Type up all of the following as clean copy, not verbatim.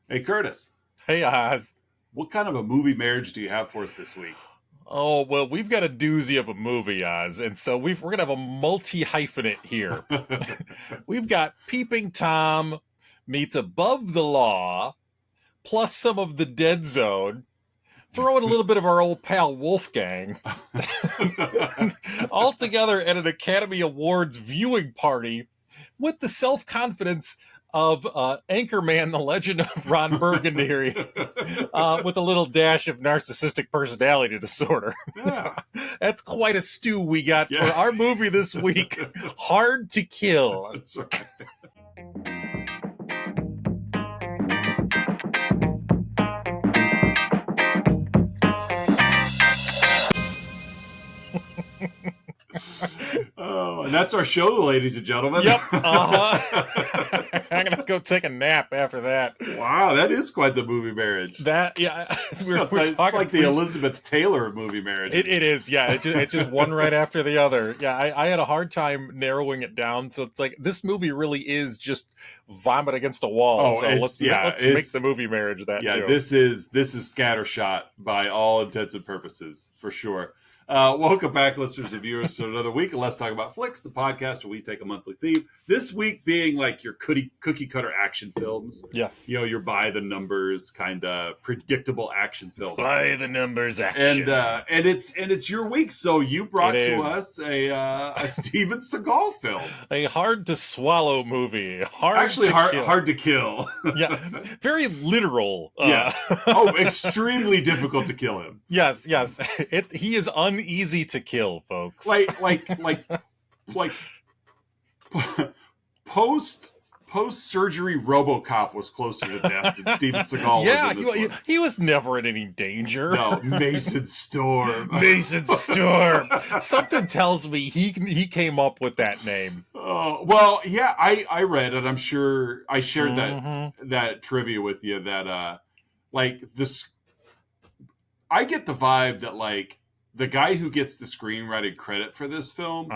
Hey, Curtis, Hey, Oz. what kind of a movie marriage do you have for us this week? Oh, well, we've got a doozy of a movie, Oz, and so we're gonna have a multi-hyphenate here. We've got Peeping Tom meets Above the Law, plus some of the Dead Zone. Throw in a little bit of our old pal Wolfgang, all together at an Academy Awards viewing party with the self-confidence of Anchorman, the Legend of Ron Burgundy, with a little dash of narcissistic personality disorder. Yeah. That's quite a stew we got for Yeah. our movie this week, Hard to Kill. That's right. Oh, and that's our show, ladies and gentlemen. Yep. I'm gonna go take a nap after that. Wow, that is quite the movie marriage. That yeah, we're It's like the Elizabeth Taylor of movie marriage. It is, yeah. It's just one right after the other. Yeah, I had a hard time narrowing it down. So it's like this movie really is just vomit against a wall. Oh, so let's make the movie marriage that. Yeah, too. this is scattershot by all intents and purposes, for sure. Welcome back, listeners and viewers, to another week of Let's Talk About Flicks, the podcast where we take a monthly theme. This week being like your cookie cutter action films. Yes. You know, your by the numbers kind of predictable action films. By the numbers action. And it's your week, so you brought to us a Steven Seagal film. A hard to swallow movie. Hard to kill. Yeah. Very literal. Yes. Oh, extremely difficult to kill him. Yes. He is uneasy to kill, folks. Like post surgery RoboCop was closer to death than Steven Seagal was in this one. He was never in any danger. No, Mason Storm. Something tells me he came up with that name. Well, yeah, I read it. I'm sure I shared that trivia with you that like this. I get the vibe that like the guy who gets the screenwriting credit for this film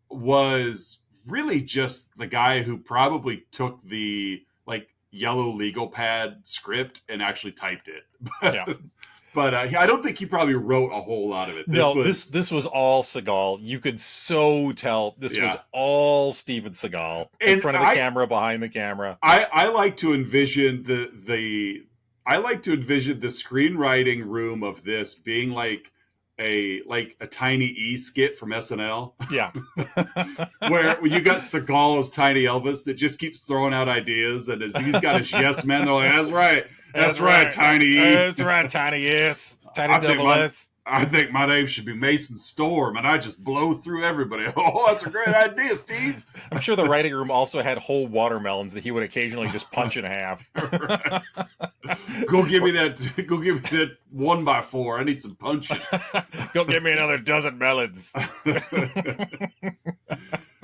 was really just the guy who probably took the like yellow legal pad script and actually typed it. But I don't think he probably wrote a whole lot of it. This was all Seagal. You could so tell this was all Steven Seagal in front of the camera, behind the camera. I like to envision the screenwriting room of this being like a Tiny E skit from SNL. Yeah. where you got Seagal as Tiny Elvis that just keeps throwing out ideas, and as he's got his yes man, they're like, that's right, Tiny E. That's right, Tiny S. Tiny double S. I think my name should be Mason Storm, and I just blow through everybody. Oh, that's a great idea, Steve. I'm sure the writing room also had whole watermelons that he would occasionally just punch in half. Go give me that 1x4. I need some punching. Go give me another dozen melons.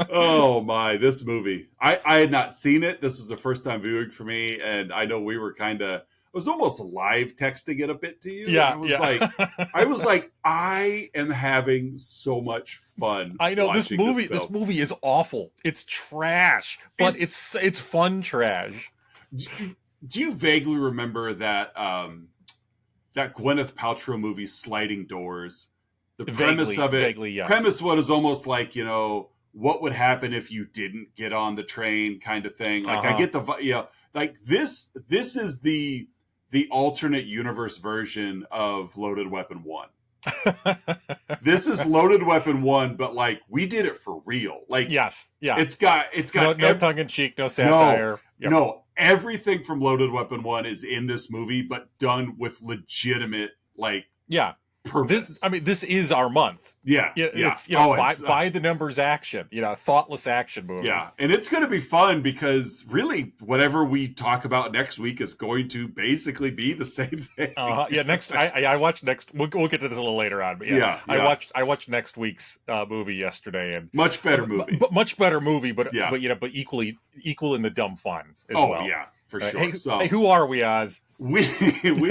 Oh my, this movie. I had not seen it. This was the first time viewing for me, and I know we were I was almost live texting it a bit to you. Yeah, I was like, I am having so much fun. I know this movie is awful. It's trash, but it's fun trash. Do you vaguely remember that that Gwyneth Paltrow movie, Sliding Doors? The premise of it, yes. Premise was almost like, you know, what would happen if you didn't get on the train kind of thing. Like I get like this is the alternate universe version of Loaded Weapon 1. This is Loaded Weapon 1, but like we did it for real. Like yes, yeah. It's got no tongue in cheek, no satire. No, everything from Loaded Weapon 1 is in this movie, but done with legitimate purpose. This is our month. It's by the numbers action, thoughtless action movie. Yeah, and it's going to be fun because really whatever we talk about next week is going to basically be the same thing. I watched next. We'll get to this a little later on, but I watched next week's movie yesterday, and much better movie, but equal in the dumb fun as well. Yeah. for sure. Hey, who are we, Oz? We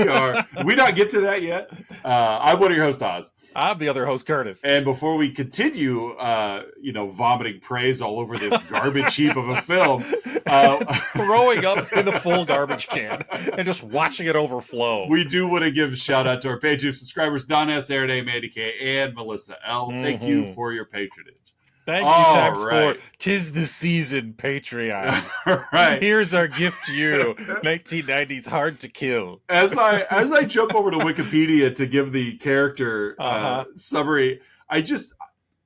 are. We not get to that yet. I'm one of your hosts, Oz. I'm the other host, Curtis. And before we continue, vomiting praise all over this garbage heap of a film, throwing up in the full garbage can and just watching it overflow. We do want to give a shout out to our Patreon subscribers, Don S, Aaron A, Mandy K, and Melissa L. Thank you for your patronage. Thank you, times for 'Tis the Season Patreon. Right. Here's our gift to you. 1990s Hard to Kill. As I jump over to Wikipedia to give the character summary,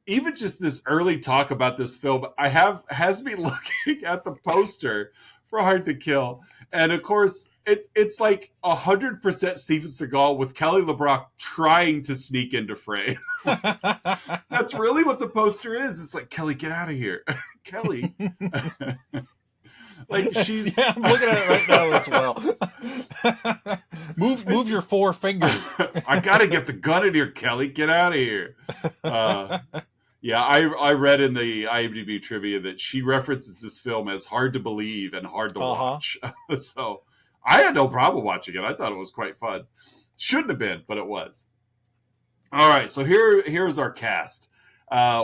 even just this early talk about this film, has me looking at the poster for Hard to Kill, and of course it's like 100% Steven Seagal with Kelly LeBrock trying to sneak into frame. That's really what the poster is. It's like, Kelly, get out of here, Kelly. Like she's. Yeah, I'm looking at it right now as well. Move your four fingers. I gotta get the gun in here, Kelly. Get out of here. Yeah, I read in the IMDb trivia that she references this film as hard to believe and hard to watch. So I had no problem watching it. I thought it was quite fun. Shouldn't have been, but it was. All right, so here's our cast.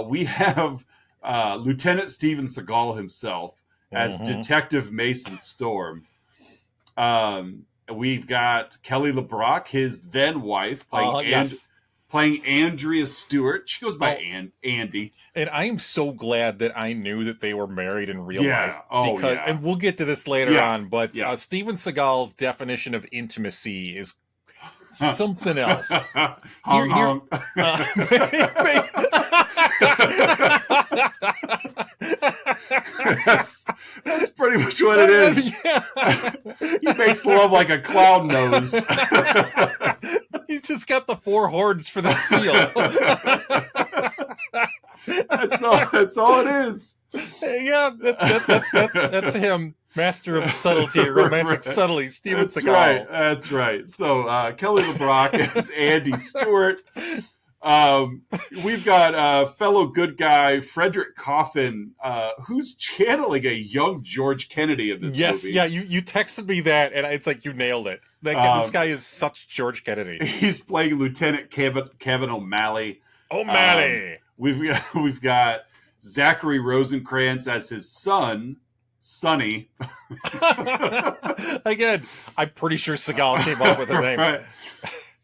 We have Lieutenant Steven Seagal himself as Detective Mason Storm. We've got Kelly LeBrock, his then wife, playing Andrea Stewart. She goes by Andy. And I am so glad that I knew that they were married in real life. And we'll get to this later on, but Steven Seagal's definition of intimacy is something else. That's pretty much what it is. He makes love like a clown nose. He's just got the four horns for the seal. That's all it is. Yeah, that's him. Master of subtlety, romantic subtlety, Steven Seagal. That's right. So Kelly LeBrock is Andy Stewart. We've got fellow good guy Frederick Coffin, who's channeling a young George Kennedy in this movie. Yes, yeah, you texted me that, and it's like you nailed it. This guy is such George Kennedy. He's playing Lieutenant Kevin O'Malley. O'Malley. We've got Zachary Rosenkrantz as his son, Sonny. Again, I'm pretty sure Seagal came up with the name. Right.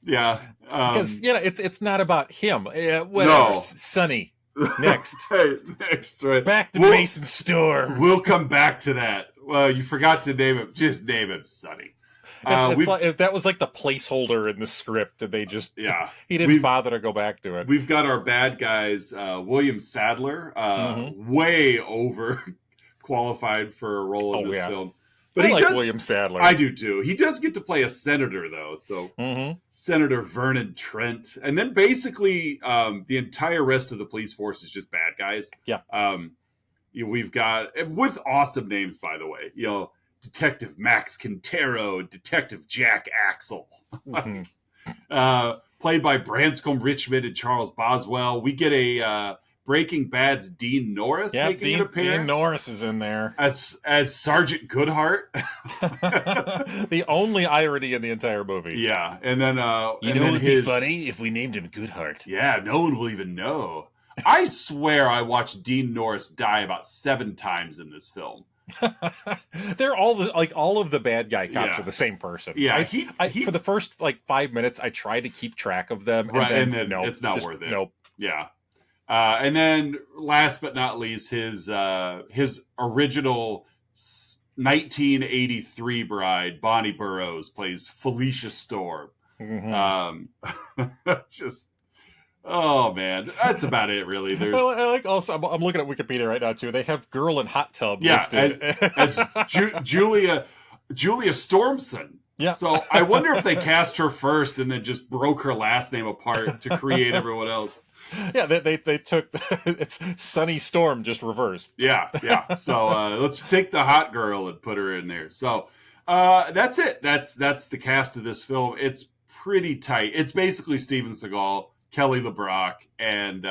Yeah. Because it's not about him. Whatever. Sonny. Next. Right. Back to Mason Storm. We'll come back to that. Well, you forgot to name him. Just name him Sonny. If that was like the placeholder in the script, and they just he didn't bother to go back to it. We've got our bad guys, William Sadler, way over qualified for a role in this film. But I like William Sadler. I do too. He does get to play a senator though, so Senator Vernon Trent, and then basically the entire rest of the police force is just bad guys. Yeah. We've got, with awesome names, by the way. Detective Max Quintero, Detective Jack Axel, played by Branscombe Richmond and Charles Boswell. We get a Breaking Bad's Dean Norris making an appearance. Dean Norris is in there as Sergeant Goodhart. The only irony in the entire movie. Yeah, and then it would be funny if we named him Goodhart. Yeah, no one will even know. I swear I watched Dean Norris die about 7 times in this film. They're all of the bad guy cops are the same person. Yeah, for the first 5 minutes, I tried to keep track of them, and then no, it's not worth it. Nope. Yeah, and then last but not least, his original 1983 bride, Bonnie Burrows, plays Felicia Storm. Just. Oh man, that's about it. Really, there's. I like also. I'm looking at Wikipedia right now too. They have "girl in hot tub" listed as Julia Stormson. Yeah. So I wonder if they cast her first and then just broke her last name apart to create everyone else. Yeah, they took it's Sunny Storm just reversed. Yeah. So let's take the hot girl and put her in there. So that's it. That's the cast of this film. It's pretty tight. It's basically Steven Seagal, Kelly LeBrock, and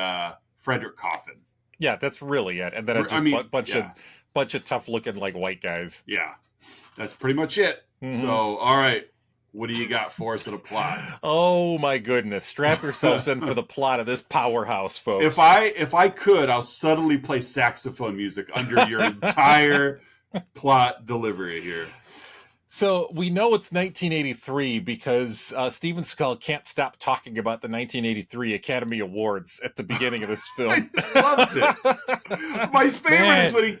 Frederick Coffin. Yeah, that's really it. And then a bunch of tough looking white guys. Yeah. That's pretty much it. Mm-hmm. So, all right. What do you got for us in a plot? Oh my goodness. Strap yourselves in for the plot of this powerhouse, folks. If I could, I'll subtly play saxophone music under your entire plot delivery here. So we know it's 1983 because Steven Seagal can't stop talking about the 1983 Academy Awards at the beginning of this film. He loves it. My favorite is when he...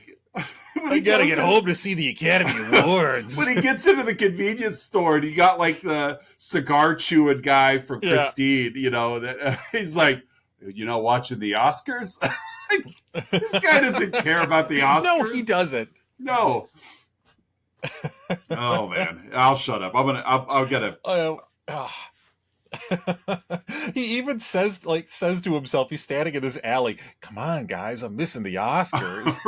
I gotta get home to see the Academy Awards. When he gets into the convenience store and you got like the cigar chewing guy from Christine, you know, that he's like, watching the Oscars. This guy doesn't care about the Oscars. No, he doesn't. No. Oh man, I'll shut up. I'll get a. He even says to himself, he's standing in this alley. Come on, guys, I'm missing the Oscars.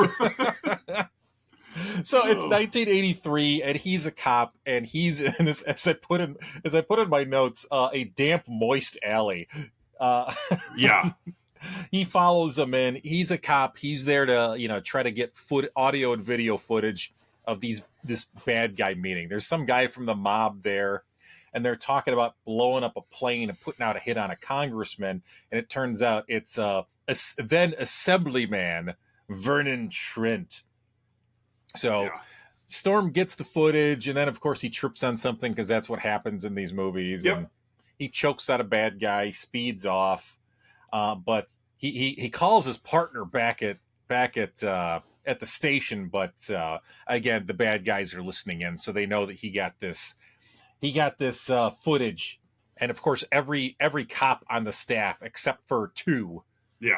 So it's 1983, and he's a cop, and he's in this, as I put in my notes, a damp, moist alley. Yeah. He follows them in. He's a cop. He's there to, try to get audio and video footage of this bad guy meeting. There's some guy from the mob there, and they're talking about blowing up a plane and putting out a hit on a congressman. And it turns out it's then Assemblyman Vernon Trent. So Storm gets the footage, and then of course he trips on something because that's what happens in these movies. Yep. And he chokes out a bad guy, speeds off, but he calls his partner back at the station. But again, the bad guys are listening in, so they know that he got this footage, and of course every cop on the staff except for two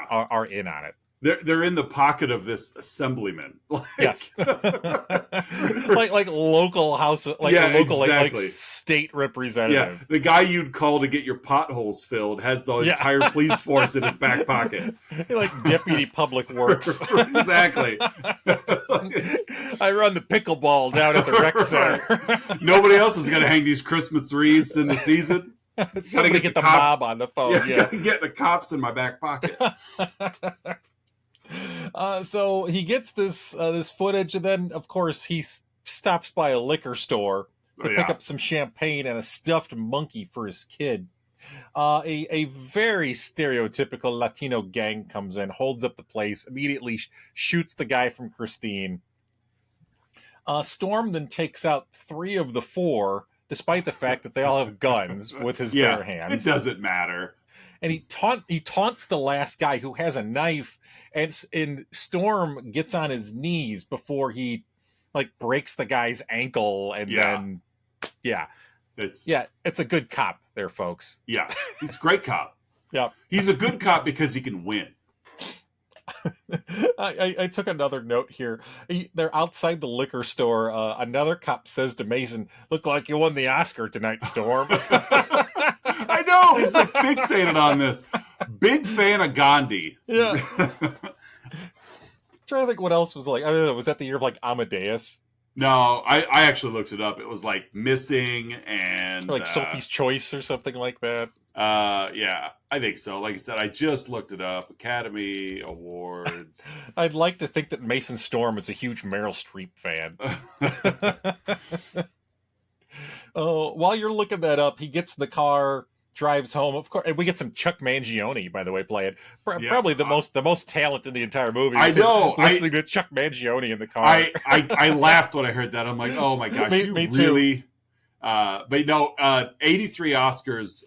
are in on it. They're in the pocket of this assemblyman. Yes, like local house, like state representative. Yeah, the guy you'd call to get your potholes filled has the entire police force in his back pocket. Like deputy public works. Exactly. I run the pickleball down at the rec center. Nobody else is going to hang these Christmas wreaths in the season. Somebody get the mob on the phone. Gotta get the cops in my back pocket. So he gets this footage, and then of course he stops by a liquor store to pick up some champagne and a stuffed monkey for his kid. A very stereotypical Latino gang comes in, holds up the place, immediately shoots the guy from Christine. Storm then takes out 3 of the 4, despite the fact that they all have guns, with his bare hands. It doesn't matter. And he taunts the last guy who has a knife, and Storm gets on his knees before he breaks the guy's ankle, and then it's a good cop there, folks. Yeah, he's a great cop. Yeah, he's a good cop because he can win. I took another note here. They're outside the liquor store. Another cop says to Mason, "Look like you won the Oscar tonight, Storm." I know, he's fixated on this. Big fan of Gandhi. Yeah. Trying to think what else was I don't know, was that the year of Amadeus? No, I actually looked it up. It was Missing and Sophie's Choice or something like that. Yeah, I think so. Like I said, I just looked it up. Academy Awards. I'd like to think that Mason Storm is a huge Meryl Streep fan. While you're looking that up, he gets in the car, drives home. Of course, and we get some Chuck Mangione, by the way, play it. Probably the most talent in the entire movie. I know. Listening to Chuck Mangione in the car. I laughed when I heard that. I'm like, oh my gosh, me really? Too. But no, 83 Oscars.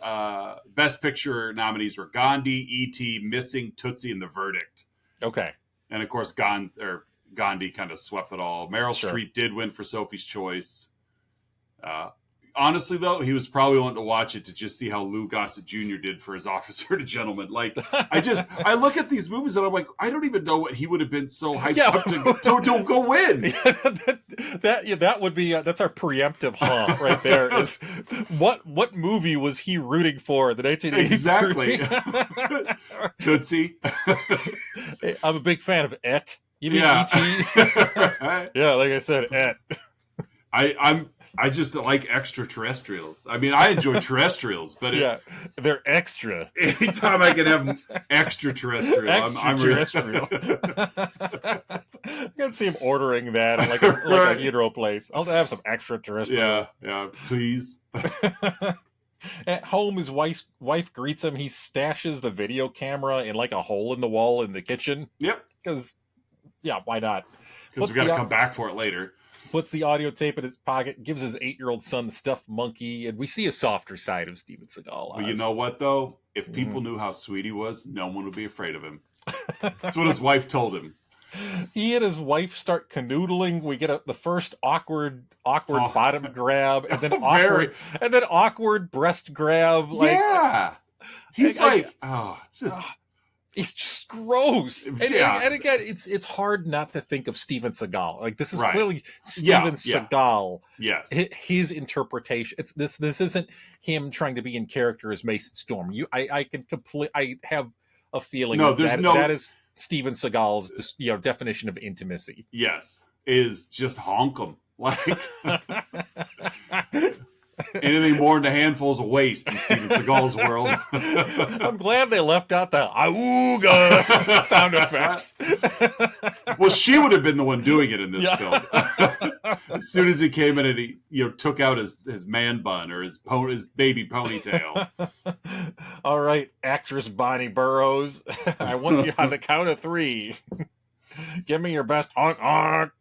Best Picture nominees were Gandhi, E.T., Missing, Tootsie, and The Verdict. Okay. And of course, Gandhi kind of swept it all. Meryl Streep did win for Sophie's Choice. Honestly, though, he was probably wanting to watch it to just see how Lou Gossett Jr. did for his Officer to Gentleman. I look at these movies and I'm like, I don't even know what he would have been so hyped up to go win. That would be that's our preemptive right there. Is what movie was he rooting for in the 1983? Exactly. Tootsie. I'm a big fan of Et. You mean E.T.? Yeah, like I said, Et. I just like extraterrestrials. I mean, I enjoy terrestrials, but they're extra. Anytime I can have extraterrestrial, I'm I can see him ordering that at like a hero place. I'll have some extraterrestrial. Yeah, please. At home, his wife greets him. He stashes the video camera in like a hole in the wall in the kitchen. Yep. Because, yeah, why not? Because we got to come back for it later. Puts the audio tape in his pocket, gives his 8-year-old son the stuffed monkey, and we see a softer side of Steven Seagal. But you know what, though? If people knew how sweet he was, no one would be afraid of him. That's what his wife told him. He and his wife start canoodling. We get the first awkward bottom grab, and then awkward breast grab. Like, yeah, he's it's just. He's just gross. And again, it's hard not to think of Steven Seagal. Like, this is clearly Steven Seagal. Yes. His interpretation. This isn't him trying to be in character as Mason Storm. I have a feeling that is Steven Seagal's definition of intimacy. Yes. Is just honk 'em. Like anything more than a handful's of waste in Steven Seagal's world. I'm glad they left out the auga sound effects. Well, she would have been the one doing it in this film. As soon as he came in and he took out his man bun or his baby ponytail. All right, actress Bonnie Burrows, I want you on the count of 3. Give me your best honk honk.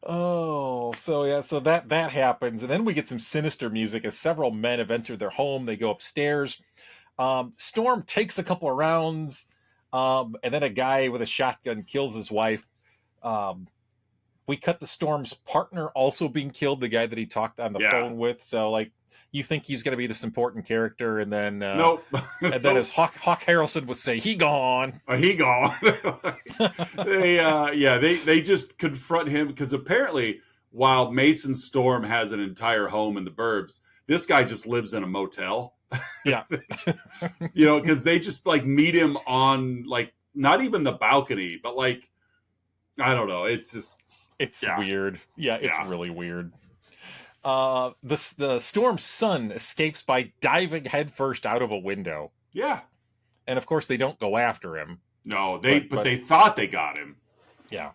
Oh, so that happens, and then we get some sinister music as several men have entered their home. They go upstairs. Storm takes a couple of rounds, and then a guy with a shotgun kills his wife. We cut the Storm's partner also being killed, the guy that he talked on the phone with. So, like, you think he's going to be this important character, and then nope. And then as Hawk Harrelson would say, he gone. He gone. They just confront him because apparently, while Mason Storm has an entire home in the burbs, this guy just lives in a motel. Yeah. Because they just like meet him on like not even the balcony, but like I don't know. It's just weird. Yeah, it's really weird. The Storm's son escapes by diving headfirst out of a window. Yeah. And of course they don't go after him. No, but they thought they got him. Yeah.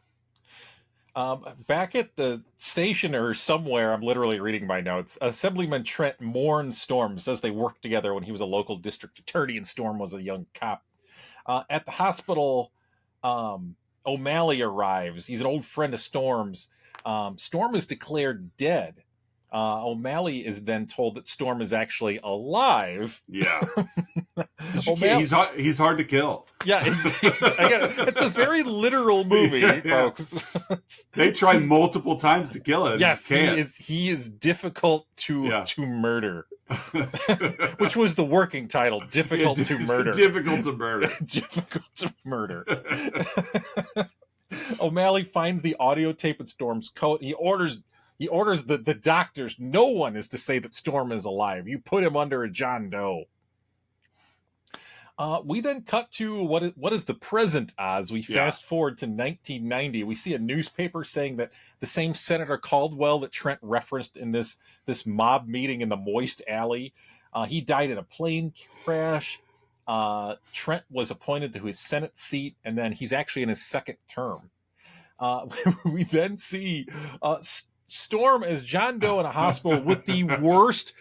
Back at the station or somewhere, I'm literally reading my notes. Assemblyman Trent mourns Storm, says they worked together when he was a local district attorney and Storm was a young cop. At the hospital, O'Malley arrives. He's an old friend of Storm's. Storm is declared dead. O'Malley is then told that Storm is actually alive. Yeah. He's hard to kill. Yeah, it's a very literal movie, folks. They try multiple times to kill it. Yes, he is difficult to murder. Which was the working title, Difficult to Murder. Difficult to murder. Difficult to murder. O'Malley finds the audio tape in Storm's coat. He orders the doctors. No one is to say that Storm is alive. You put him under a John Doe. We then cut to what is the present Oz. We fast forward to 1990. We see a newspaper saying that the same Senator Caldwell that Trent referenced in this mob meeting in the Moist Alley, he died in a plane crash. Trent was appointed to his Senate seat, and then he's actually in his second term. We then see Storm as John Doe in a hospital with the worst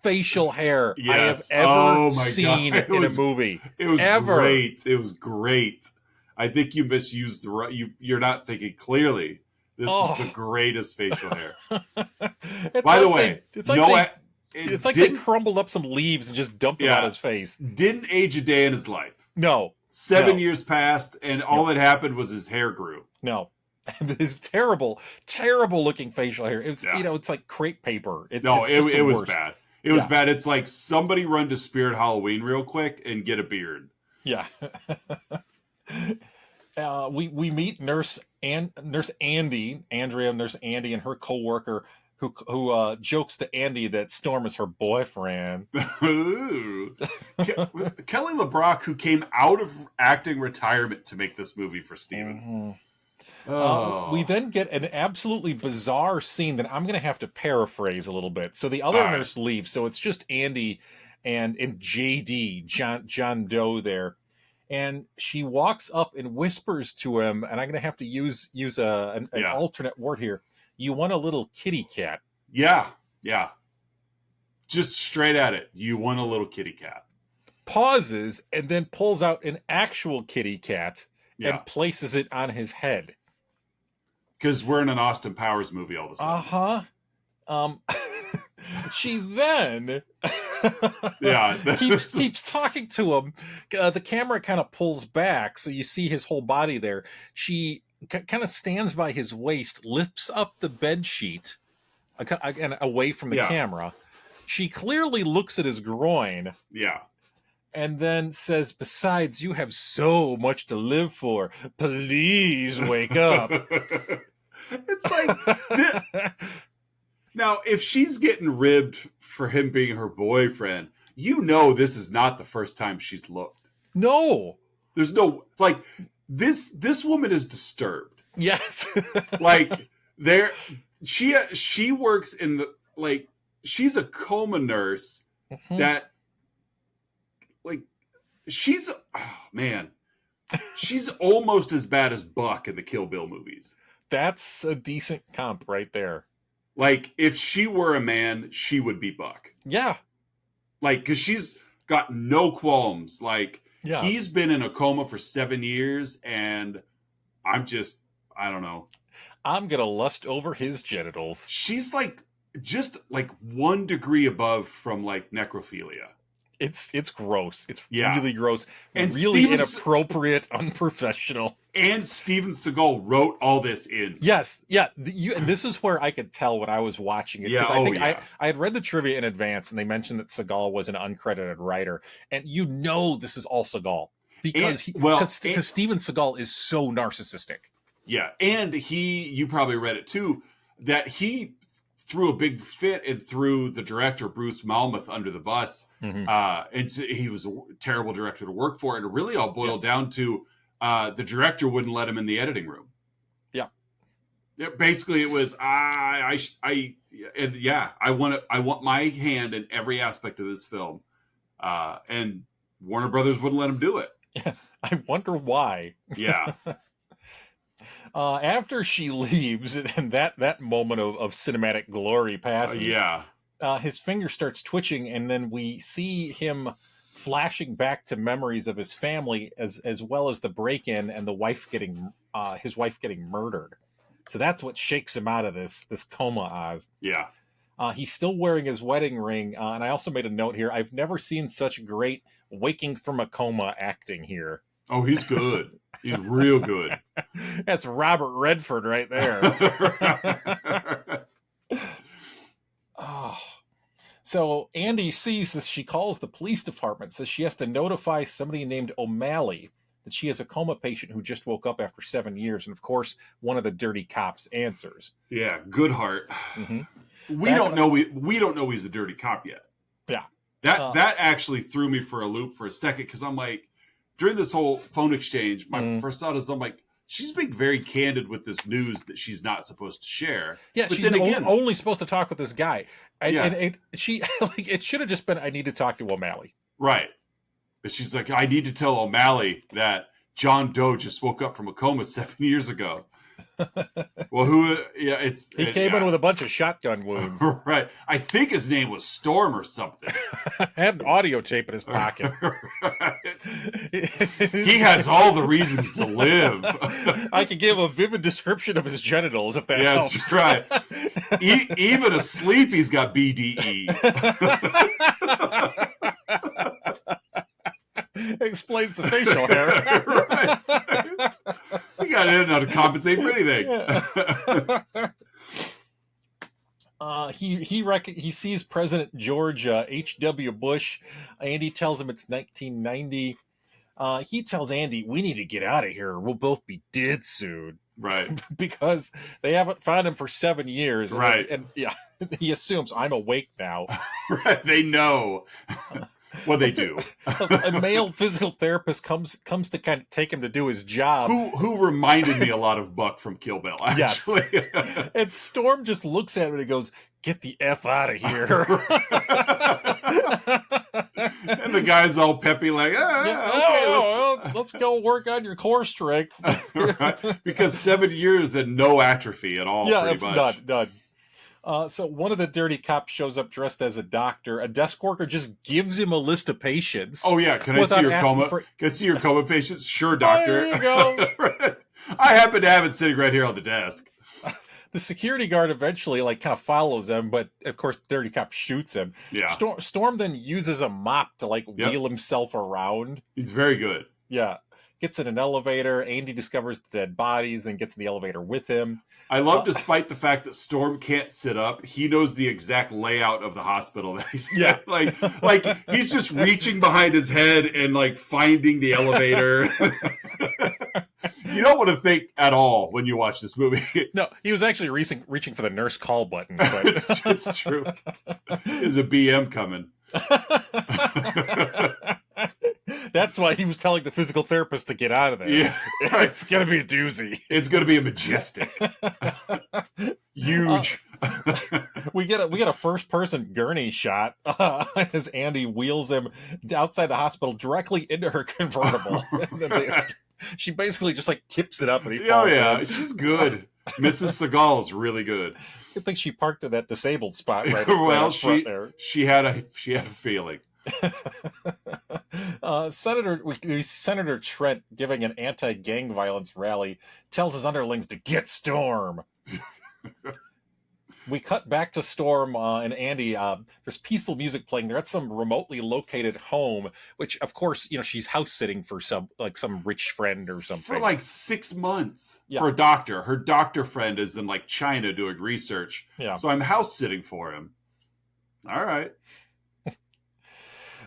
facial hair I have ever seen in a movie. It was great. It was great. I think you misused you're not thinking clearly. This was the greatest facial hair. By the way, it's like they crumbled up some leaves and just dumped them on his face. Didn't age a day in his life. No. 7 years passed, and all that happened was his hair grew. No. His terrible looking facial hair. It's it's like crepe paper. It was bad. It was bad. It's like somebody run to Spirit Halloween real quick and get a beard. Yeah. We meet Nurse Andy, and her coworker who jokes to Andy that Storm is her boyfriend. Kelly LeBrock, who came out of acting retirement to make this movie for Steven. Mm-hmm. We then get an absolutely bizarre scene that I'm going to have to paraphrase a little bit. So the other nurse leaves, so it's just Andy and JD, John Doe there. and she walks up and whispers to him, and I'm going to have to use an alternate word here. You want a little kitty cat. Yeah. Just straight at it. You want a little kitty cat. Pauses and then pulls out an actual kitty cat and places it on his head. Because we're in an Austin Powers movie all of a sudden. She then keeps talking to him. The camera kind of pulls back, so you see his whole body there. She kind of stands by his waist, lifts up the bed sheet again away from the camera. She clearly looks at his groin. Yeah. And then says, besides, you have so much to live for. Please wake up. It's like... Now, if she's getting ribbed for him being her boyfriend, you know this is not the first time she's looked. No. There's no... Like, this woman is disturbed. Yes. Like, she works in the... Like, she's a coma nurse that... Like, she's... Oh, man. She's almost as bad as Buck in the Kill Bill movies. That's a decent comp right there. Like, if she were a man, she would be Buck. Yeah. Like, because she's got no qualms. Like, he's been in a coma for 7 years, and I don't know. I'm going to lust over his genitals. She's, like, just, like, 1 degree above from, like, necrophilia. It's gross. It's really gross. And really inappropriate, unprofessional. And Steven Seagal wrote all this in. Yes, yeah. And this is where I could tell when I was watching it. Yeah, I had read the trivia in advance, and they mentioned that Seagal was an uncredited writer. And this is all Seagal. Because Steven Seagal is so narcissistic. Yeah, and you probably read it too, that he threw a big fit and threw the director, Bruce Malmuth, under the bus. And he was a terrible director to work for. And it really all boiled down to the director wouldn't let him in the editing room. Yeah. Basically, it was, I want my hand in every aspect of this film. And Warner Brothers wouldn't let him do it. I wonder why. Yeah. After she leaves and that moment of cinematic glory passes, his finger starts twitching, and then we see him flashing back to memories of his family as well as the break-in and his wife getting murdered. So that's what shakes him out of this coma, Oz. Yeah. He's still wearing his wedding ring, and I also made a note here. I've never seen such great waking from a coma acting here. Oh, he's good. He's real good. That's Robert Redford right there. So Andy sees this. She calls the police department, says she has to notify somebody named O'Malley that she has a coma patient who just woke up after 7 years. And of course, one of the dirty cops answers. Yeah, good heart. We don't know he's a dirty cop yet. Yeah. That actually threw me for a loop for a second, because I'm like, during this whole phone exchange, my first thought is, I'm like, she's being very candid with this news that she's not supposed to share. Yeah, but she's only supposed to talk with this guy. And it should have just been, I need to talk to O'Malley. Right. But she's like, I need to tell O'Malley that John Doe just woke up from a coma 7 years ago. Well, he came in with a bunch of shotgun wounds. Right. I think his name was Storm or something. Had an audio tape in his pocket. He has all the reasons to live. I could give a vivid description of his genitals if that helps. That's right. Even asleep, he's got BDE. Explains the facial hair. Right. You got to know to compensate for anything. He sees President George H.W. Bush. Andy tells him it's 1990. He tells Andy, we need to get out of here or we'll both be dead soon. Right. Because they haven't found him for 7 years. Right. And he assumes I'm awake now. Right. They know. Well, they do. A male physical therapist comes to kind of take him to do his job. Who reminded me a lot of Buck from Kill Bill, actually. Yes. And Storm just looks at him and he goes, "Get the F out of here." And the guy's all peppy, like, let's go work on your core strength. Right? Because 7 years and no atrophy at all, pretty much. None. So one of the dirty cops shows up dressed as a doctor. A desk worker just gives him a list of patients. Oh yeah, can I see your coma? Can I see your coma patients? Sure, doctor. There you go. Right. I happen to have it sitting right here on the desk. The security guard eventually kind of follows him, but of course, the dirty cop shoots him. Yeah. Storm then uses a mop to wheel himself around. He's very good. Yeah. Gets in an elevator. Andy discovers the dead bodies, then gets in the elevator with him. I love, despite the fact that Storm can't sit up, he knows the exact layout of the hospital that he's in. Yeah. like he's just reaching behind his head and finding the elevator. You don't want to think at all when you watch this movie. No, he was actually reaching for the nurse call button. But... it's true. There's a BM coming. That's why he was telling the physical therapist to get out of there. Yeah, it's gonna be a doozy. It's gonna be a majestic, huge. We get a first person gurney shot as Andy wheels him outside the hospital directly into her convertible. She basically just tips it up and he falls. Oh yeah, in. She's good. Mrs. Seagal is really good. I think she parked in that disabled spot right. Well, right there. She had a feeling. Senator Trent, giving an anti-gang violence rally, tells his underlings to get Storm. We cut back to Storm and Andy. There's peaceful music playing. They're at some remotely located home, which, of course, she's house sitting for some rich friend or something. For 6 months. Yeah. For a doctor. Her doctor friend is in China doing research. Yeah. So I'm house sitting for him. All right.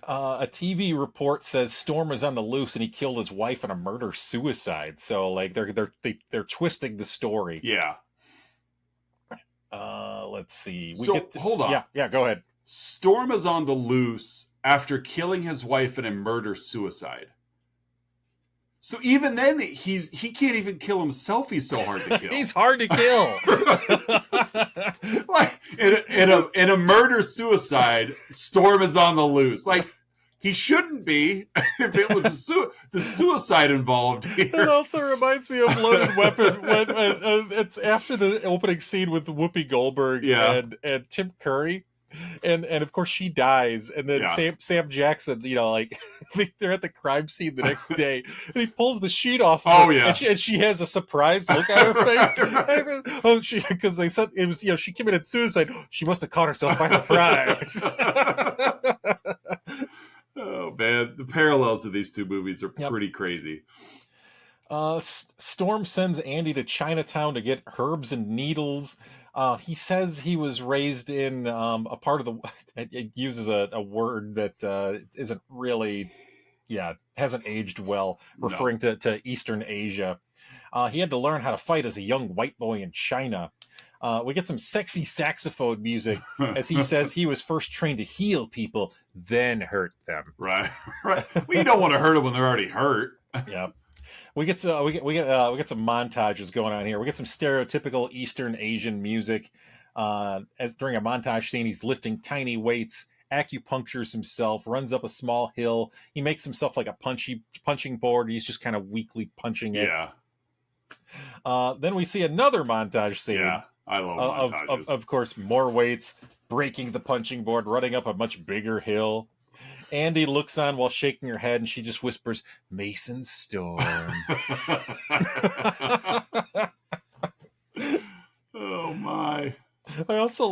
A TV report says Storm is on the loose and he killed his wife in a murder-suicide. So they're twisting the story. Yeah. Let's see. Hold on. Yeah, go ahead. Storm is on the loose after killing his wife in a murder-suicide. So even then, he can't even kill himself. He's so hard to kill. He's hard to kill. In a murder-suicide, Storm is on the loose. He shouldn't be if it was the suicide involved here. It also reminds me of Loaded Weapon when it's after the opening scene with Whoopi Goldberg and Tim Curry. And of course she dies, and then Sam Jackson, they're at the crime scene the next day, and he pulls the sheet off. And she has a surprised look on her face. Because they said it was she committed suicide. She must have caught herself by surprise. Oh man, the parallels of these two movies are pretty crazy. Storm sends Andy to Chinatown to get herbs and needles. He says he was raised in a part of the... It uses a word that isn't really... hasn't aged well, referring to Eastern Asia. He had to learn how to fight as a young white boy in China. We get some sexy saxophone music as he says he was first trained to heal people, then hurt them. Right. Well, you don't want to hurt them when they're already hurt. Yeah. We get some montages going on here. We get some stereotypical Eastern Asian music. As during a montage scene, he's lifting tiny weights, acupunctures himself, runs up a small hill. He makes himself a punching board. He's just kind of weakly punching it. Yeah. Then we see another montage scene. Yeah, I love montages. Of course, more weights, breaking the punching board, running up a much bigger hill. Andy looks on while shaking her head, and she just whispers, "Mason Storm." Oh my! I also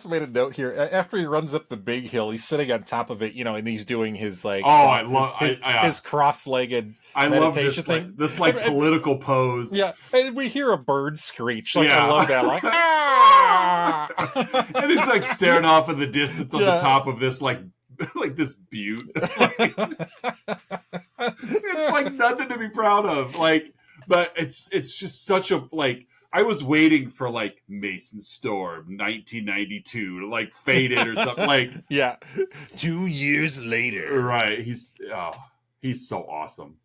made a note here. After he runs up the big hill, he's sitting on top of it, and he's doing his his cross-legged. I love this thing. This political pose. Yeah, and we hear a bird screech. I love that. And he's staring off in the distance on the top of this this butte. It's nothing to be proud of. But it's just such a I was waiting for Mason Storm 1992 to fade in or something 2 years later. Right. He's so awesome.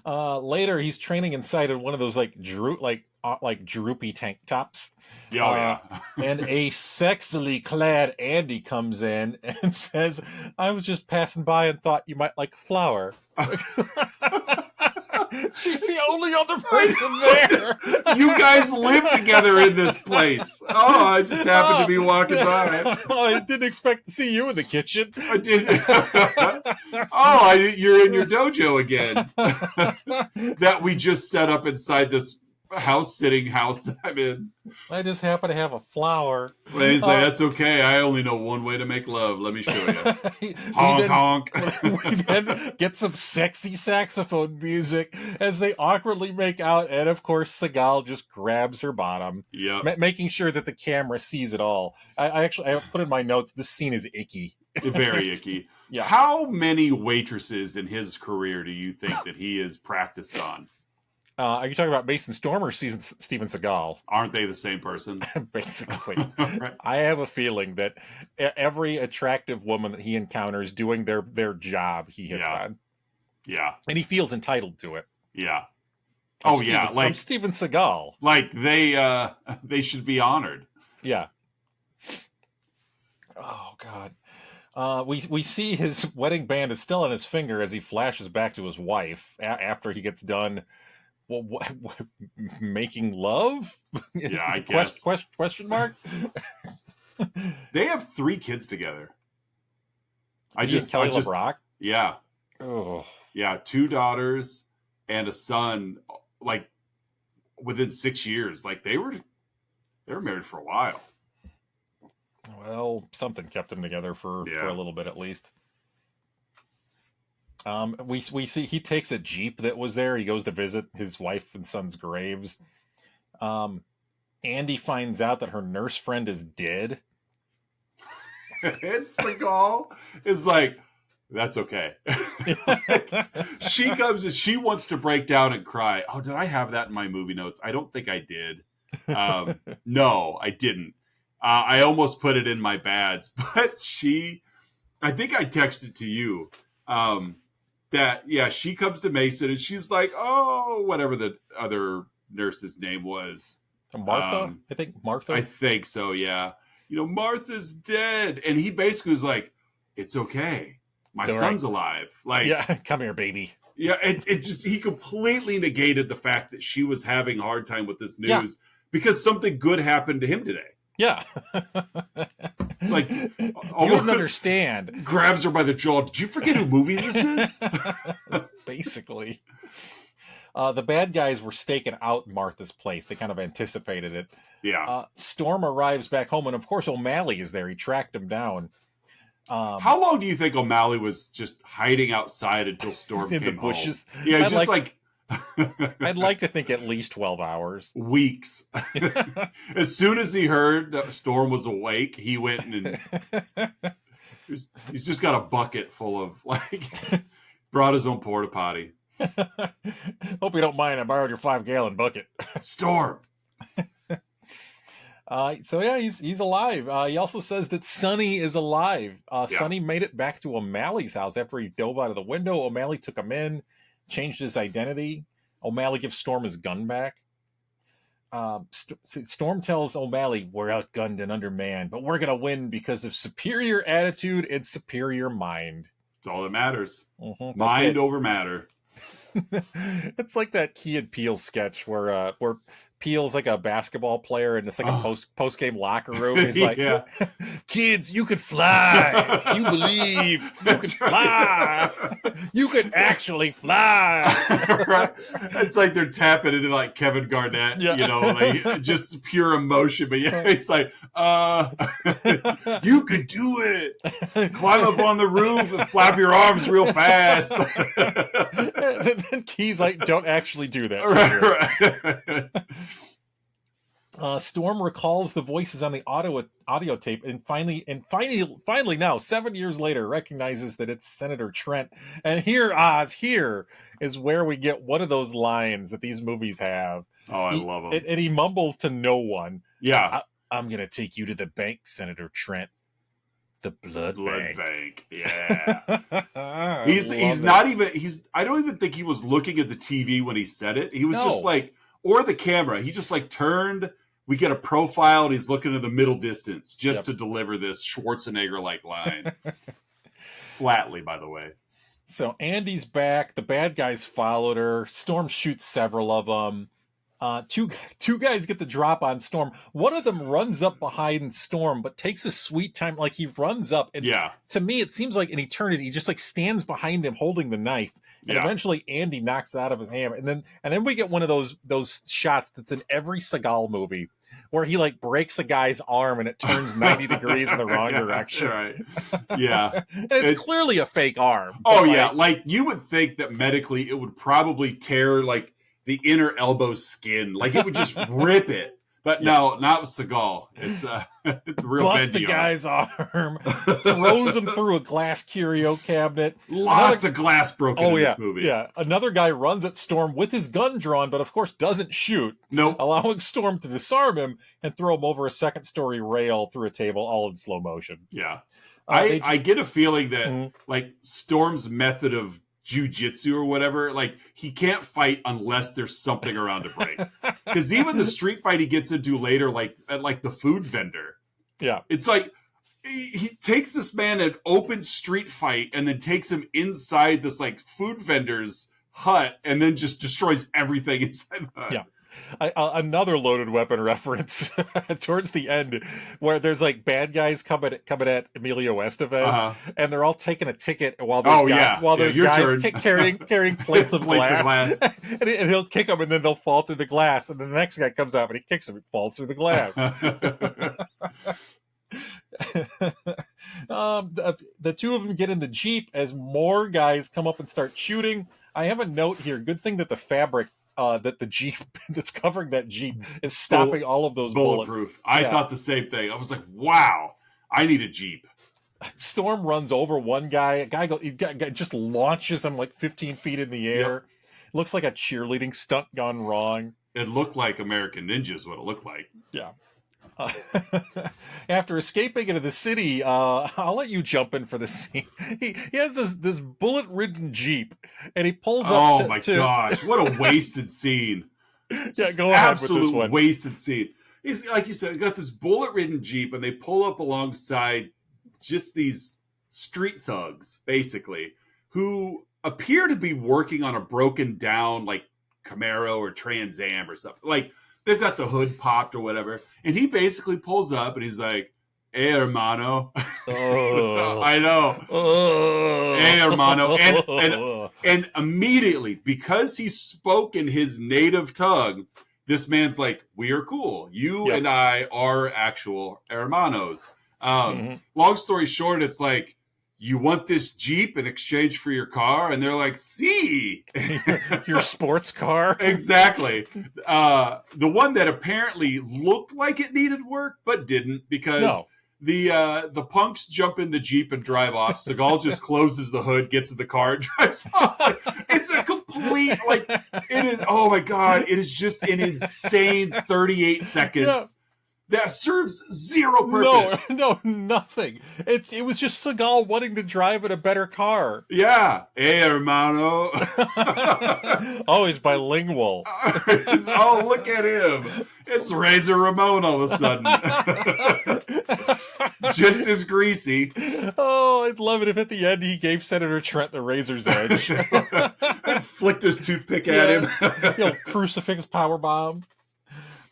Later, he's training inside of one of those like droopy tank tops. Yeah. And a sexily clad Andy comes in and says, "I was just passing by and thought you might like a flower." She's the only other person there. You guys live together in this place. Oh, I just happened to be walking by. I didn't expect to see you in the kitchen. I did. You're in your dojo again. That we just set up inside this sitting house that I'm in. I just happen to have a flower. Well, he's like, that's okay. I only know one way to make love. Let me show you. Honk. We then get some sexy saxophone music as they awkwardly make out, and of course Seagal just grabs her bottom, making sure that the camera sees it all. I put in my notes, this scene is icky. Very icky. Yeah. How many waitresses in his career do you think that he has practiced on? Are you talking about Mason Storm or Steven Seagal? Aren't they the same person? Basically. Right. I have a feeling that every attractive woman that he encounters doing their job, he hits on. Yeah. And he feels entitled to it. Yeah. Like Steven Seagal. Like they should be honored. Yeah. Oh God. We see his wedding band is still on his finger as he flashes back to his wife after he gets done. What, making love? Yeah, I guess. Question mark? They have 3 kids together. Kelly LeBrock? Yeah. Oh. Yeah, 2 daughters and a son, like within 6 years. Like they were married for a while. Well, something kept them together for a little bit at least. We see he takes a Jeep that was there. He goes to visit his wife and son's graves. Andy finds out that her nurse friend is dead. And Seagal is like, that's okay. She comes and she wants to break down and cry. Oh, did I have that in my movie notes? I don't think I did. No, I didn't. I almost put it in my bads, but I think I texted to you. She comes to Mason and she's like, oh, whatever the other nurse's name was. Martha? I think Martha. I think so, yeah. Martha's dead. And he basically was like, it's okay. My son's alive. Like, yeah, come here, baby. Yeah, it's just, he completely negated the fact that she was having a hard time with this news because something good happened to him today. Yeah. Like, you wouldn't understand. Grabs her by the jaw. Did you forget who movie this is? Basically. The bad guys were staking out Martha's place. They kind of anticipated it. Yeah. Storm arrives back home, and of course O'Malley is there. He tracked him down. How long do you think O'Malley was just hiding outside until Storm came in the bushes? Home? Yeah, just like I'd like to think at least 12 hours. Weeks. As soon as he heard that Storm was awake, he went and he's just got a bucket full of brought his own porta potty. Hope you don't mind. I borrowed your 5-gallon bucket. Storm. He's alive. He also says that Sonny is alive. Sonny made it back to O'Malley's house after he dove out of the window. O'Malley took him in, changed his identity. O'Malley gives Storm his gun back. Storm tells O'Malley, we're outgunned and undermanned, but we're going to win because of superior attitude and superior mind. It's all that matters. Mm-hmm, mind over matter. It's like that Key and Peele sketch where Peele's like a basketball player and it's like a post game locker room. He's like, kids, you could fly. You believe you can fly. You could actually fly. Right. It's like they're tapping into like Kevin Garnett, just pure emotion. But it's like, you could do it. Climb up on the roof and flap your arms real fast. And then Key's like, don't actually do that. Right. Storm recalls the voices on the audio tape and finally now 7 years later recognizes that it's Senator Trent. And here is where we get one of those lines that these movies have. Oh, I love them. And he mumbles to no one. Yeah. I'm going to take you to the bank, Senator Trent. The blood bank. Yeah. he's not even I don't even think he was looking at the TV when he said it. He was just like, or the camera. He just like turned, we get a profile and he's looking at the middle distance just to deliver this Schwarzenegger-like line. Flatly, by the way. So Andy's back. The bad guys followed her. Storm shoots several of them. Two guys get the drop on Storm. One of them runs up behind Storm, but takes a sweet time. Like he runs up, and to me, it seems like an eternity. He just like stands behind him, holding the knife, and eventually Andy knocks it out of his hand. And then we get one of those shots that's in every Seagal movie, where he like breaks a guy's arm and it turns 90 degrees in the wrong direction. Right. Yeah, and it's clearly a fake arm. Oh yeah, like you would think that medically it would probably tear like the inner elbow skin, like it would just rip it. But no, not with Seagal. It's real Bust the guy's arm, throws him through a glass curio cabinet. Lots of glass broken in this movie. Yeah, another guy runs at Storm with his gun drawn, but of course doesn't shoot. Nope. Allowing Storm to disarm him and throw him over a second-story rail through a table, all in slow motion. Yeah. I get a feeling that like Storm's method of jiu-jitsu or whatever, like he can't fight unless there's something around to break. Because even the street fight he gets into later, like at like the food vendor, it's like he takes this man an open street fight and then takes him inside this like food vendor's hut and then just destroys everything inside the hut. Another loaded weapon reference towards the end, where there's like bad guys coming at Emilio Estevez, and they're all taking a ticket while there's guys carrying plates of glass. and he'll kick them and then they'll fall through the glass, and then the next guy comes out and he kicks him and falls through the glass. The two of them get in the Jeep as more guys come up and start shooting. I have a note here. Good thing that the fabric that the Jeep that's covering that Jeep is stopping all of those bulletproof bullets. I thought the same thing. I was like, wow, I need a Jeep. Storm runs over one guy. A guy just launches him like 15 feet in the air. Looks like a cheerleading stunt gone wrong. It looked like American Ninja is what it looked like. Yeah. After escaping into the city, I'll let you jump in for the scene. He has this bullet-ridden Jeep, and he pulls up. Oh my gosh! What a wasted scene! Go ahead with this one. Wasted scene. He's like you said, got this bullet-ridden Jeep, and they pull up alongside just these street thugs, basically, who appear to be working on a broken down like Camaro or Trans Am or something. Like they've got the hood popped or whatever. And he basically pulls up and he's like, "Hey, hermano." I know. Hey, hermano. And immediately, because he spoke in his native tongue, this man's like, "We are cool. You and I are actual hermanos." Long story short, it's like, "You want this Jeep in exchange for your car?" And they're like, "See." Your sports car? Exactly. The one that apparently looked like it needed work, but didn't, because the punks jump in the Jeep and drive off. Seagal just closes the hood, gets in the car, and drives off. Like, it's a complete, like, it is, oh my God, it is just an insane 38 seconds. That serves zero purpose. No, nothing. It was just Seagal wanting to drive in a better car. Yeah. Hey, hermano. Oh, he's bilingual. Oh, look at him. It's Razor Ramon all of a sudden. Just as greasy. Oh, I'd love it if at the end he gave Senator Trent the razor's edge. Flicked his toothpick at him. Crucifix powerbomb.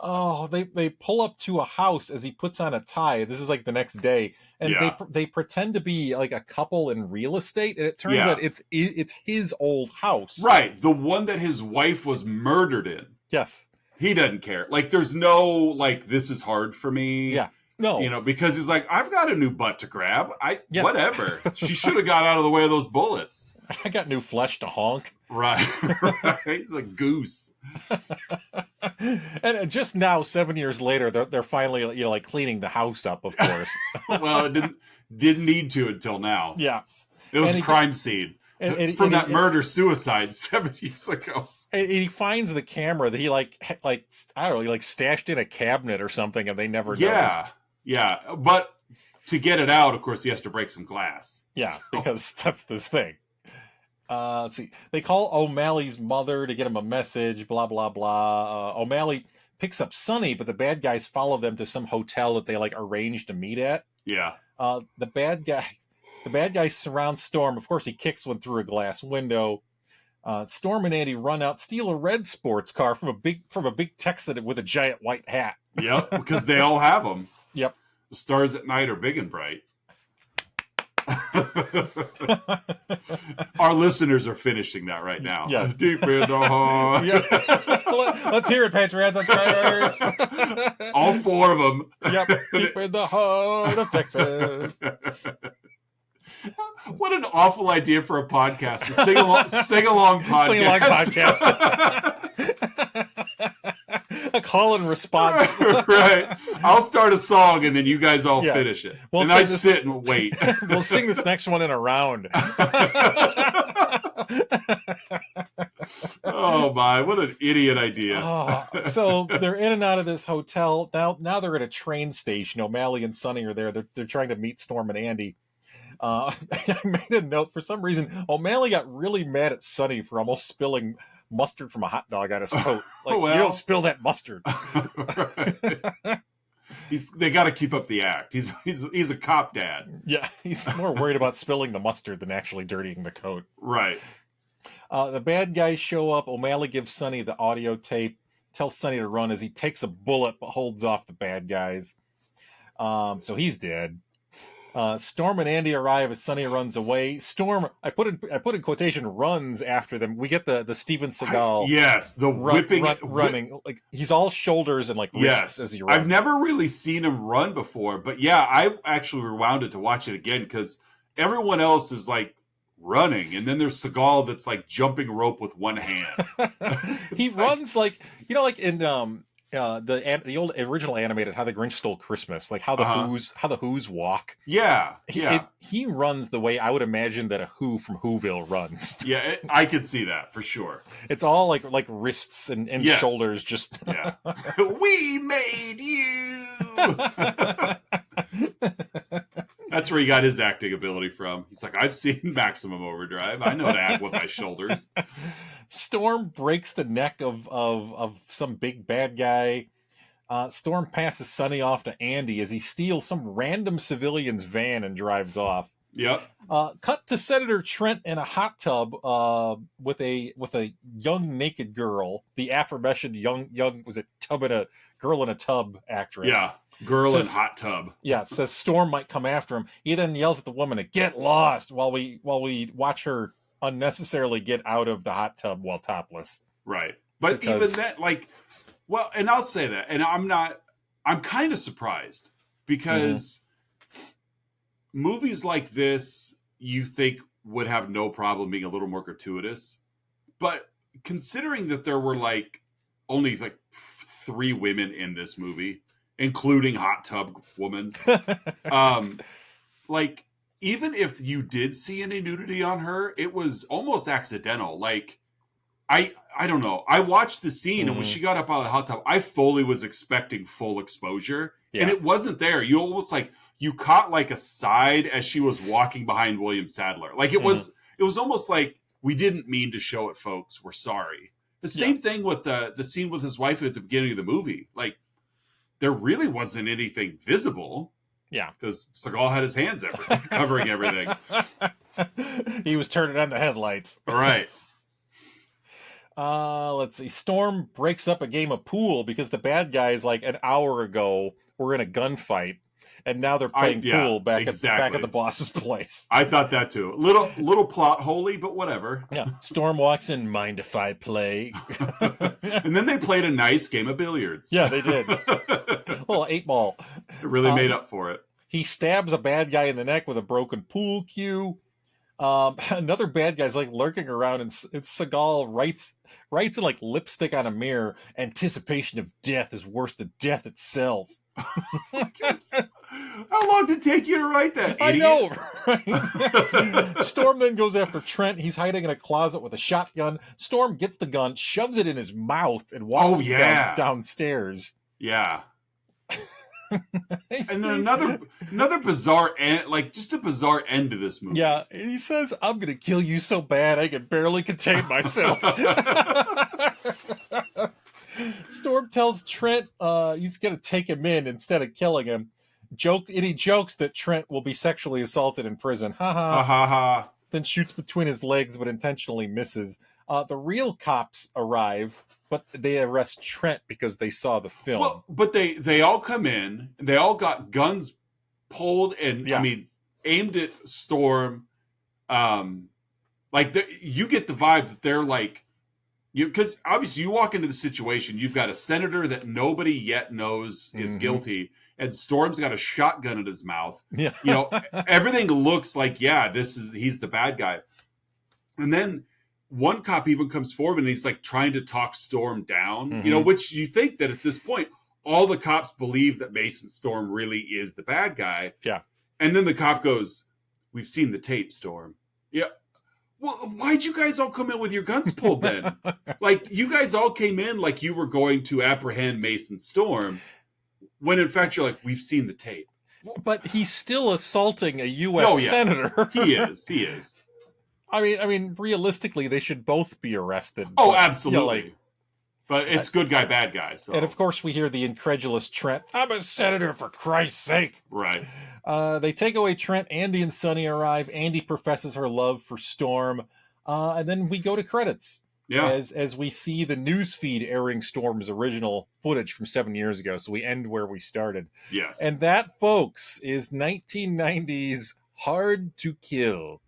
Oh, they pull up to a house as he puts on a tie. This is like the next day, and they pretend to be like a couple in real estate, and it turns out it's his old house, right? The one that his wife was murdered in. Yes, he doesn't care. Like, there's no like, this is hard for me. Yeah, no, because he's like, I've got a new butt to grab. Whatever. She should have got out of the way of those bullets. I got new flesh to honk. Right. He's a goose. And just now, 7 years later, they're finally like cleaning the house up. Of course. Well, it didn't need to until now. Yeah, it was a crime scene from that murder suicide 7 years ago. And he finds the camera that he like I don't know, he like stashed in a cabinet or something, and they never noticed. Yeah, but to get it out, of course, he has to break some glass. Yeah, because that's this thing. Let's see. They call O'Malley's mother to get him a message, blah, blah, blah. O'Malley picks up Sonny, but the bad guys follow them to some hotel that they like arrange to meet at. Yeah. The bad guys surround Storm. Of course, he kicks one through a glass window. Storm and Andy run out, steal a red sports car from a big Texan with a giant white hat. Yep, because they all have them. Yep. The stars at night are big and bright. Our listeners are finishing that right now. Yes. Deep in the heart. Yeah. Let's hear it, Patriots and Traitors. All 4 of them. Yep. Deep in the heart of Texas. What an awful idea for a podcast. A sing-along podcast. Sing-along podcast. A call and response. Right. I'll start a song and then you guys all finish it. And I sit and wait. We'll sing this next one in a round. Oh my, what an idiot idea. So they're in and out of this hotel. Now they're at a train station. O'Malley and Sonny are there. They're trying to meet Storm and Andy. I made a note. For some reason, O'Malley got really mad at Sonny for almost spilling mustard from a hot dog on his coat. Like, you don't spill that mustard. They got to keep up the act. He's a cop dad. Yeah, he's more worried about spilling the mustard than actually dirtying the coat. Right. The bad guys show up. O'Malley gives Sonny the audio tape, tells Sonny to run as he takes a bullet but holds off the bad guys. So he's dead. Storm and Andy arrive as Sonny runs away. Storm, I put in quotation, runs after them. We get the Steven Seagal. Yes, the whipping, running. Like he's all shoulders and like wrists as he runs. I've never really seen him run before, but yeah, I actually rewound it to watch it again because everyone else is like running, and then there's Seagal that's like jumping rope with one hand. He runs like like in the old original animated How the Grinch Stole Christmas, like how the Who's walk. Yeah, he runs the way I would imagine that a Who from Whoville runs. Yeah, I could see that for sure. It's all like wrists and shoulders. Just we made you. That's where he got his acting ability from. He's like, I've seen Maximum Overdrive. I know how to act with my shoulders. Storm breaks the neck of some big bad guy. Storm passes Sonny off to Andy as he steals some random civilian's van and drives off. Yep. Cut to Senator Trent in a hot tub with a young naked girl, the aforementioned young was it girl in a tub actress. Yeah. Girl in hot tub. Yeah, says Storm might come after him. He then yells at the woman to get lost while we watch her unnecessarily get out of the hot tub while topless. Right. But even that, and I'll say that, and I'm kind of surprised because movies like this you think would have no problem being a little more gratuitous. But considering that there were only 3 women in this movie, including hot tub woman, even if you did see any nudity on her, it was almost accidental. I don't know. I watched the scene, and when she got up out of the hot tub, I fully was expecting full exposure, and it wasn't there. You almost you caught a side as she was walking behind William Sadler. It was almost like we didn't mean to show it, folks. We're sorry. The same thing with the scene with his wife at the beginning of the movie. There really wasn't anything visible. Yeah. Because Seagal had his hands covering everything. He was turning on the headlights. All right. Let's see. Storm breaks up a game of pool because the bad guys, an hour ago, were in a gunfight. And now they're playing pool back at the boss's place. I thought that too. Little plot holy, but whatever. Yeah. Storm walks in, mind if I play? And then they played a nice game of billiards. Yeah, they did. Little 8-ball. It really made up for it. He stabs a bad guy in the neck with a broken pool cue. Another bad guy's lurking around, and Seagal writes in lipstick on a mirror, anticipation of death is worse than death itself. How long did it take you to write that, idiot? I know, right? Storm then goes after Trent. He's hiding in a closet with a shotgun. Storm gets the gun, shoves it in his mouth, and walks downstairs. Yeah. And then another bizarre end, like just a bizarre end to this movie. Yeah, he says, "I'm gonna kill you so bad I can barely contain myself." Storm tells Trent he's gonna take him in instead of killing him. He jokes that Trent will be sexually assaulted in prison. Ha ha. Ha ha. Then shoots between his legs, but intentionally misses. The real cops arrive, but they arrest Trent because they saw the film. Well, but they all come in, and they all got guns pulled and I mean aimed at Storm. You get the vibe that they're like, because obviously you walk into the situation, you've got a senator that nobody yet knows is guilty, and Storm's got a shotgun in his mouth. Yeah, everything looks like he's the bad guy, and then one cop even comes forward and he's like trying to talk Storm down. Which you think that at this point all the cops believe that Mason Storm really is the bad guy. Yeah, and then the cop goes, "We've seen the tape, Storm." Yeah. Well, why'd you guys all come in with your guns pulled then? Like, you guys all came in like you were going to apprehend Mason Storm, when in fact you're like, "We've seen the tape." But he's still assaulting a U.S. senator. He is. I mean, realistically, they should both be arrested. Oh, absolutely. But it's good guy, bad guy. So. And of course, we hear the incredulous Trent, "I'm a senator, for Christ's sake." Right. They take away Trent. Andy and Sonny arrive. Andy professes her love for Storm. And then we go to credits. Yeah. As we see the news feed airing Storm's original footage from 7 years ago. So we end where we started. Yes. And that, folks, is 1990's Hard to Kill.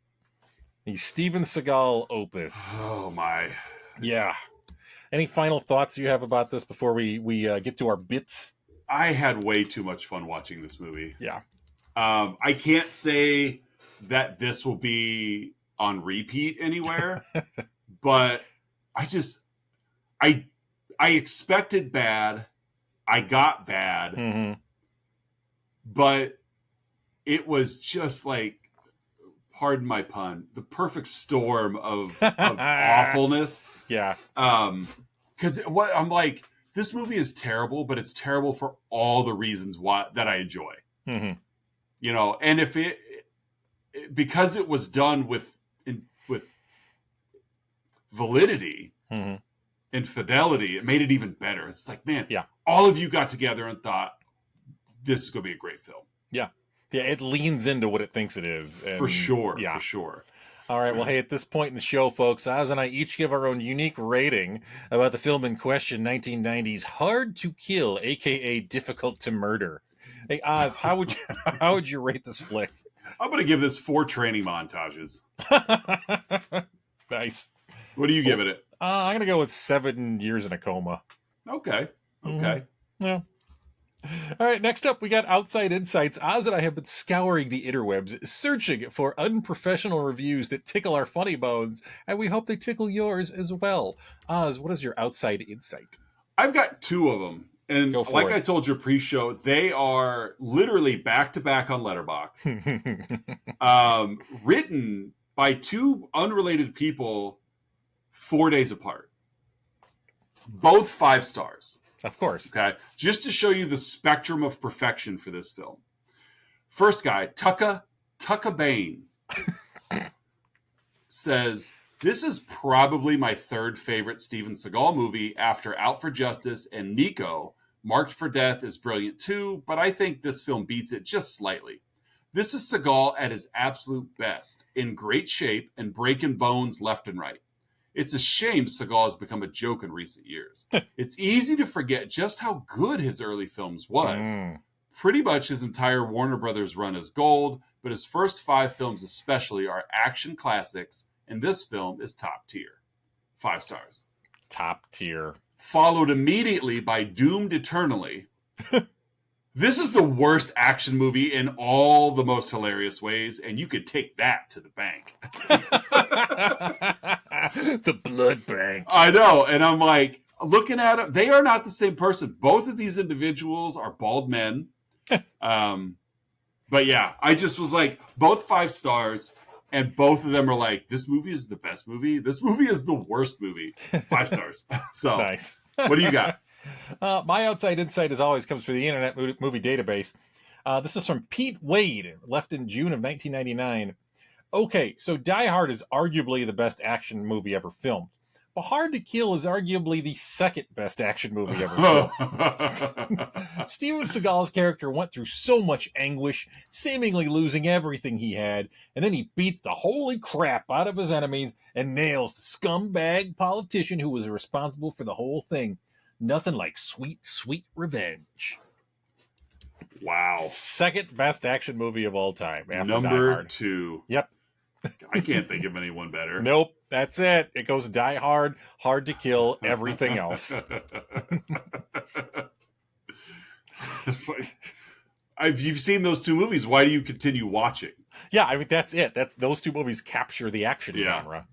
The Steven Seagal opus. Oh, my. Yeah. Any final thoughts you have about this before we get to our bits? I had way too much fun watching this movie. Yeah. I can't say that this will be on repeat anywhere, but I expected bad. I got bad, but it was just like, pardon my pun, the perfect storm of awfulness. Yeah. Because I'm like, this movie is terrible, but it's terrible for all the reasons that I enjoy. And if because it was done with validity and fidelity, it made it even better. It's like, man, all of you got together and thought this is going to be a great film. Yeah, it leans into what it thinks it is. And for sure. All right, well, hey, at this point in the show, folks, Oz and I each give our own unique rating about the film in question, 1990's Hard to Kill, a.k.a. Difficult to Murder. Hey, Oz, how would you rate this flick? I'm going to give this 4 training montages. Nice. What do you give it? I'm going to go with 7 years in a coma. Okay. Yeah. All right, next up, we got Outside Insights. Oz and I have been scouring the interwebs, searching for unprofessional reviews that tickle our funny bones, and we hope they tickle yours as well. Oz, what is your Outside Insight? I've got 2 of them. And like I told you pre-show, they are literally back-to-back on Letterboxd. Written by 2 unrelated people 4 days apart. Both 5 stars. Of course. Okay. Just to show you the spectrum of perfection for this film. First guy, Tucka Bain, says, "This is probably my 3rd favorite Steven Seagal movie after Out for Justice and Nico. Marked for Death is brilliant too, but I think this film beats it just slightly. This is Seagal at his absolute best, in great shape and breaking bones left and right. It's a shame Seagal has become a joke in recent years. It's easy to forget just how good his early films was. Pretty much his entire Warner Brothers run is gold, but his first 5 films especially are action classics, and this film is top tier. 5 stars. Top tier. Followed immediately by Doomed Eternally. This is the worst action movie in all the most hilarious ways, and you could take that to the bank." The blood bank. I know, and I'm like, looking at them, they are not the same person. Both of these individuals are bald men. But yeah, I just was like, both 5 stars, and both of them are like, this movie is the best movie. This movie is the worst movie. 5 stars. So, nice. What do you got? My outside insight, as always, comes from the Internet Movie Database. This is from Pete Wade, left in June of 1999. Okay, so Die Hard is arguably the best action movie ever filmed. But Hard to Kill is arguably the second best action movie ever filmed. Steven Seagal's character went through so much anguish, seemingly losing everything he had, and then he beats the holy crap out of his enemies and nails the scumbag politician who was responsible for the whole thing. Nothing like sweet, sweet revenge. Wow. Second best action movie of all time. After Number Die Hard. 2. Yep. I can't think of anyone better. Nope, that's it. It goes Die Hard, Hard to Kill, everything else. You've seen those two movies. Why do you continue watching? Yeah, I mean, that's it. Those two movies capture the action genre.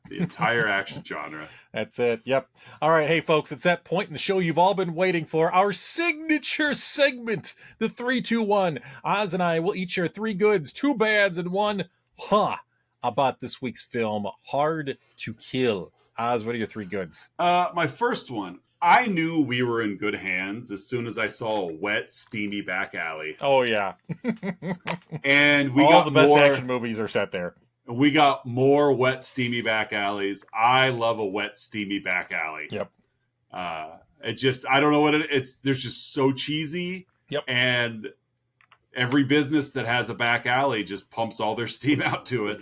The entire action genre. That's it. Yep. All right. Hey, folks, it's that point in the show you've all been waiting for. Our signature segment, the 3-2-1. Oz and I will each share 3 goods, 2 bads, and 1 about this week's film, Hard to Kill. Oz, what are your 3 goods? My first one. I knew we were in good hands as soon as I saw a wet, steamy back alley. Oh, yeah. And we all got the best more, action movies are set there. We got more wet, steamy back alleys. I love a wet, steamy back alley. Yep. It just, I don't know what it's. They're just so cheesy. Yep. And every business that has a back alley just pumps all their steam out to it.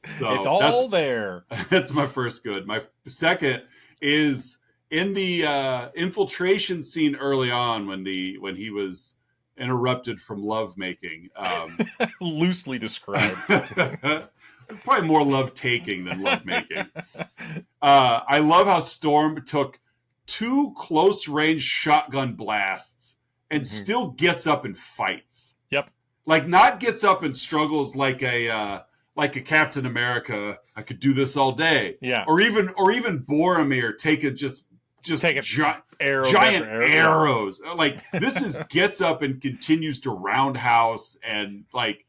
So it's all there. That's my first good. My second is in the infiltration scene early on when he was interrupted from lovemaking. Loosely described. Probably more love taking than love making. I love how Storm took 2 close range shotgun blasts and still gets up and fights. Yep. Like not gets up and struggles like a Captain America. I could do this all day. Yeah. Or even Boromir taking just take a giant arrows. Like this is gets up and continues to roundhouse and like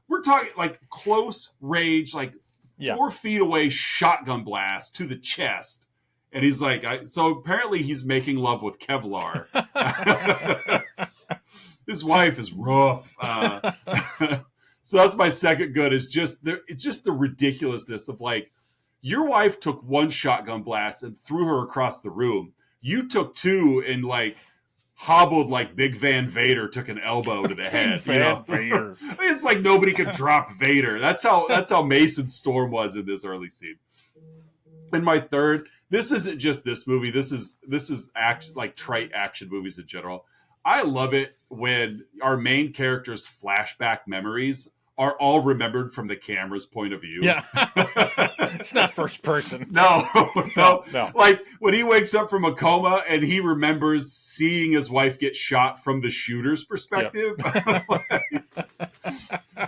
we're talking like close range, like 4 feet away shotgun blast to the chest. And he's like, so apparently he's making love with Kevlar. His wife is rough. So that's my second good. Is just the ridiculousness of like, your wife took 1 shotgun blast and threw her across the room. You took 2 and like hobbled like Big Van Vader took an elbow to the head. Vader. It's like nobody could drop Vader. That's how Mason Storm was in this early scene. And my third, this isn't just this movie. This is like trite action movies in general. I love it when our main character's flashback memories are all remembered from the camera's point of view. Yeah. It's not first person. No. No. Like when he wakes up from a coma and he remembers seeing his wife get shot from the shooter's perspective. Yep.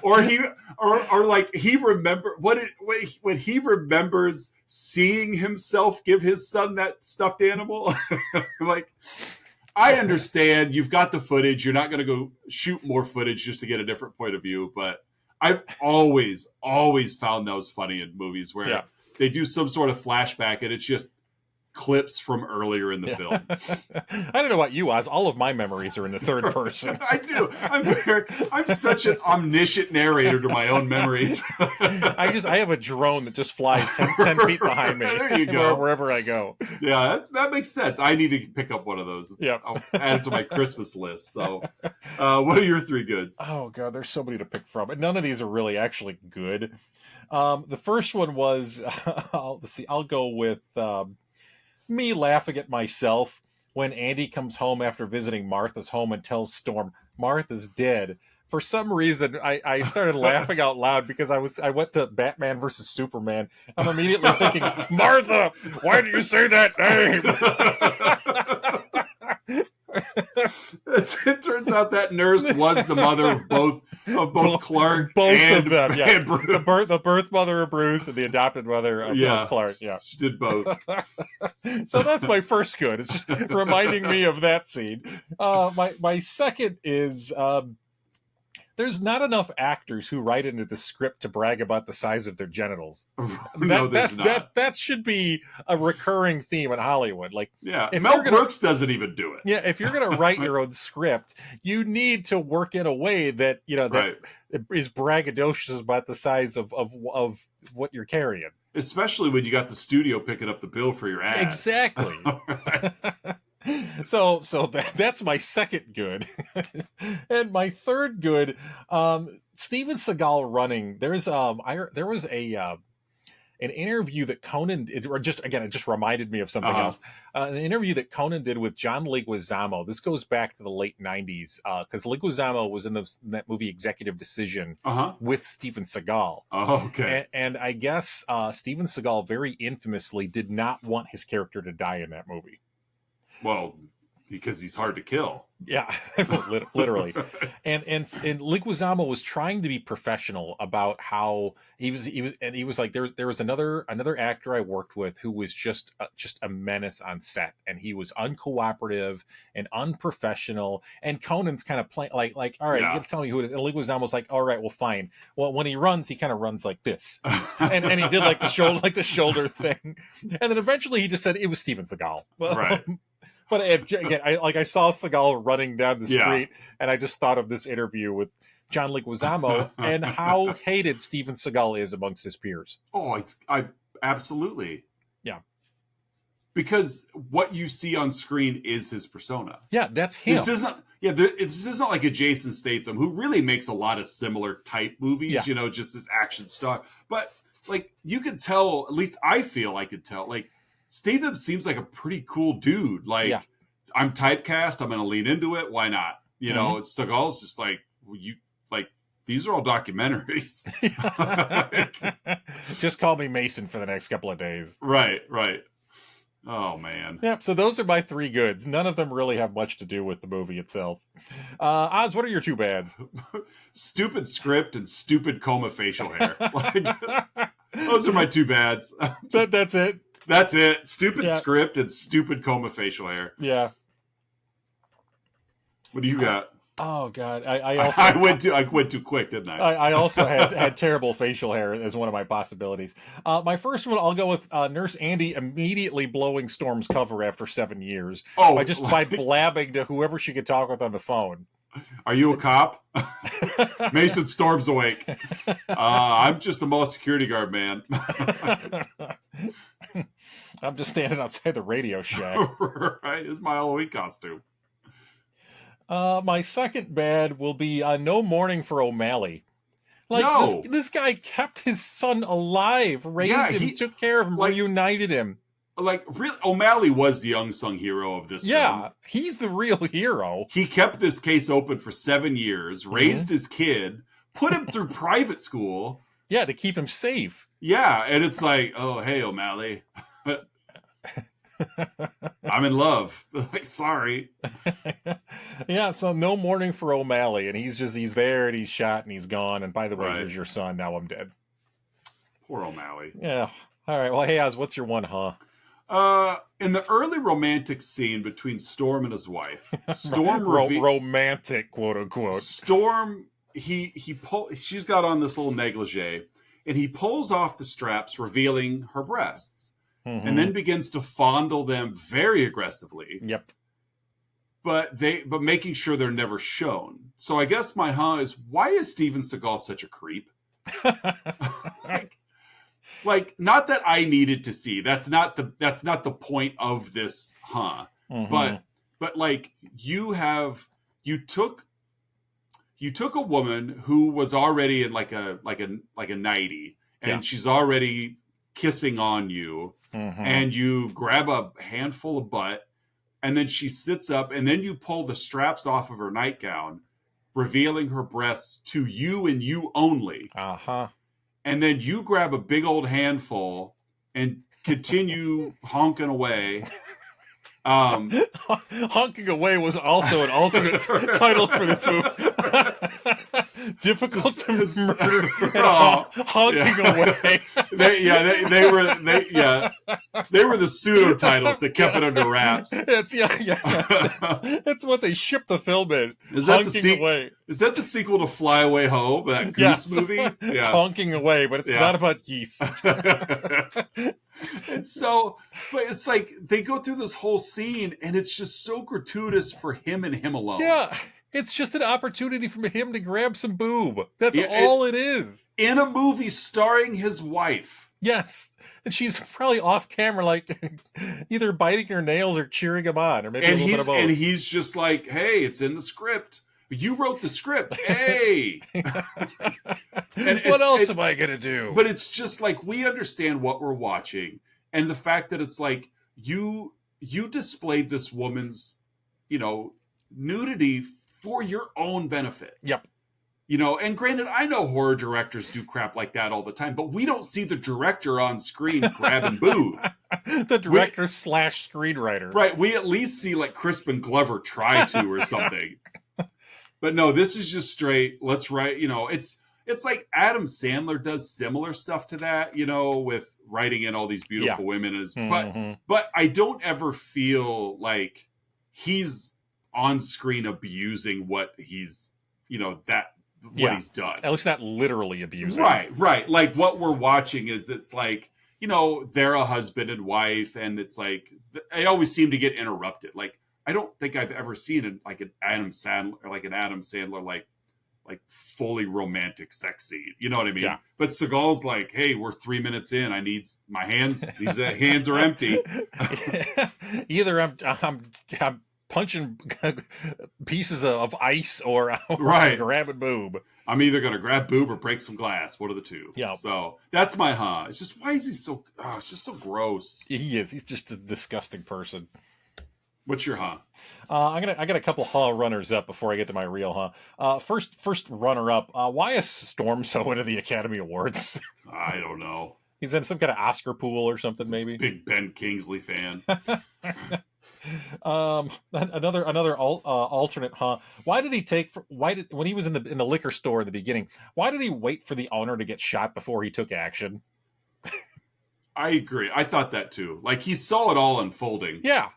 or like he when he remembers seeing himself give his son that stuffed animal. Like, I understand you've got the footage. You're not going to go shoot more footage just to get a different point of view. But I've always found those funny in movies where they do some sort of flashback and it's just clips from earlier in the film. I don't know about you, Oz. All of my memories are in the third person. I do. I'm such an omniscient narrator to my own memories. I have a drone that just flies 10 feet behind me. There you go. Wherever I go. Yeah, that makes sense. I need to pick up one of those. Yeah, I'll add it to my Christmas list. So, what are your 3 goods? Oh God, there's so many to pick from, and none of these are really actually good. The first one was I'll go with me laughing at myself when Andy comes home after visiting Martha's home and tells Storm Martha's dead. For some reason, I started laughing out loud because I went to Batman versus Superman. I'm immediately thinking, Martha, why do you say that name? It turns out that nurse was the mother of both Clark and of them. Yeah, and Bruce. The birth mother of Bruce and the adopted mother of Clark. Yeah, she did both. So that's my first good. It's just reminding me of that scene. My second is there's not enough actors who write into the script to brag about the size of their genitals. No, there's not. That should be a recurring theme in Hollywood. Like, yeah, Mel Brooks doesn't even do it. Yeah, if you're going to write your own script, you need to work in a way that, you know, that is braggadocious about the size of what you're carrying. Especially when you got the studio picking up the bill for your ad. Exactly. So that's my second good. And my third good, Steven Seagal running. There was an interview that Conan, it just reminded me of something else. An interview that Conan did with John Leguizamo. This goes back to the late 90s because Leguizamo was in that movie Executive Decision with Steven Seagal. Oh, okay. And I guess Steven Seagal very infamously did not want his character to die in that movie. Well, because he's hard to kill. Yeah, literally. And Leguizamo was trying to be professional about how he was like, there was another actor I worked with who was just a menace on set, and he was uncooperative and unprofessional. And Conan's kind of playing like, all right, you gotta tell me who it is. And Leguizamo's like, all right, well, fine. Well, when he runs, he kind of runs like this, and he did like the shoulder thing, and then eventually he just said it was Steven Seagal. Right. But again, I saw Seagal running down the street, and I just thought of this interview with John Leguizamo and how hated Steven Seagal is amongst his peers. Oh, absolutely. Yeah. Because what you see on screen is his persona. Yeah, that's him. This isn't like a Jason Statham, who really makes a lot of similar type movies, you know, just this action stuff. But like, you could tell, at least I feel I could tell, like, Statham seems like a pretty cool dude. Like, I'm typecast, I'm going to lean into it. Why not? You know, it's Seagal's just like, these are all documentaries. Just call me Mason for the next couple of days. Right. Oh, man. Yep, so those are my three goods. None of them really have much to do with the movie itself. Oz, what are your two bads? Stupid script and stupid coma facial hair. Those are my two bads. That's it. That's it. Stupid script and stupid coma facial hair. Yeah. What do you got? Oh God, I went too quick, didn't I? I also had terrible facial hair as one of my possibilities. My first one, I'll go with Nurse Andy immediately blowing Storm's cover after 7 years. Oh, by blabbing to whoever she could talk with on the phone. Are you a cop? Mason, Storm's awake. I'm just a mall security guard, man. I'm just standing outside the Radio Shack. Right, it's my Halloween costume. My second bad will be No Mourning for O'Malley. This guy kept his son alive, raised him, took care of him, reunited him. Like, really, O'Malley was the unsung hero of this film. Yeah, he's the real hero. He kept this case open for 7 years, raised his kid, put him through private school. Yeah, to keep him safe. Yeah, and it's like, oh, hey, O'Malley. I'm in love. Like, sorry. Yeah, so no mourning for O'Malley, and he's there, and he's shot, and he's gone, and by the way, here's your son, now I'm dead. Poor O'Malley. Yeah. All right, well, hey, Oz, what's your one, huh? In the early romantic scene between Storm and his wife, Storm romantic, quote unquote. Storm, she's got on this little negligee, and he pulls off the straps, revealing her breasts, and then begins to fondle them very aggressively. Yep. But making sure they're never shown. So I guess my is, why is Steven Seagal such a creep? Like, not that I needed to see. That's not the point of this, But like, you took a woman who was already in like a 90, and she's already kissing on you, and you grab a handful of butt, and then she sits up, and then you pull the straps off of her nightgown, revealing her breasts to you and you only. And then you grab a big old handful and continue honking away. Honking away was also an alternate title for this movie. difficult to murder and Oh, honking away. They were the pseudo titles that kept it under wraps. That's That's what they shipped the film in. Is that honking away? Is that the sequel to Fly Away Home? That Goose movie? Yeah, honking away, but it's not about yeast. And so, but it's like they go through this whole scene, and it's just so gratuitous for him and him alone. Yeah, it's just an opportunity for him to grab some boob. That's all it is. In a movie starring his wife. Yes, and she's probably off camera, like either biting her nails or cheering him on, or maybe a little bit of both. And he's just like, "Hey, it's in the script. You wrote the script. Hey." And what else am I going to do? But it's just like, we understand what we're watching. And the fact that it's like, you displayed this woman's, nudity for your own benefit. Yep. And granted, I know horror directors do crap like that all the time, but we don't see the director on screen grabbing boob. The director / screenwriter. Right. We at least see like Crispin Glover try to or something. But no, this is just straight, let's write, it's like Adam Sandler does similar stuff to that, with writing in all these beautiful women. But I don't ever feel like he's on screen abusing what he's, what he's done. At least not literally abusing. Right. Like what we're watching is, it's like, they're a husband and wife, and it's like, they always seem to get interrupted. Like, I don't think I've ever seen an Adam Sandler like fully romantic sex scene. You know what I mean? Yeah. But Seagal's like, "Hey, we're 3 minutes in. I need my hands. These hands are empty." Either I'm punching pieces of ice or grabbing boob. I'm either going to grab boob or break some glass. What are the two? Yeah. So that's my It's just, why is he so? It's just so gross. He is. He's just a disgusting person. What's your I got a couple runners up before I get to my real First runner up. Why is Storm so into the Academy Awards? I don't know. He's in some kind of Oscar pool or something, maybe. Big Ben Kingsley fan. Another alternate. Why did he when he was in the liquor store in the beginning? Why did he wait for the owner to get shot before he took action? I agree. I thought that too. Like, he saw it all unfolding. Yeah.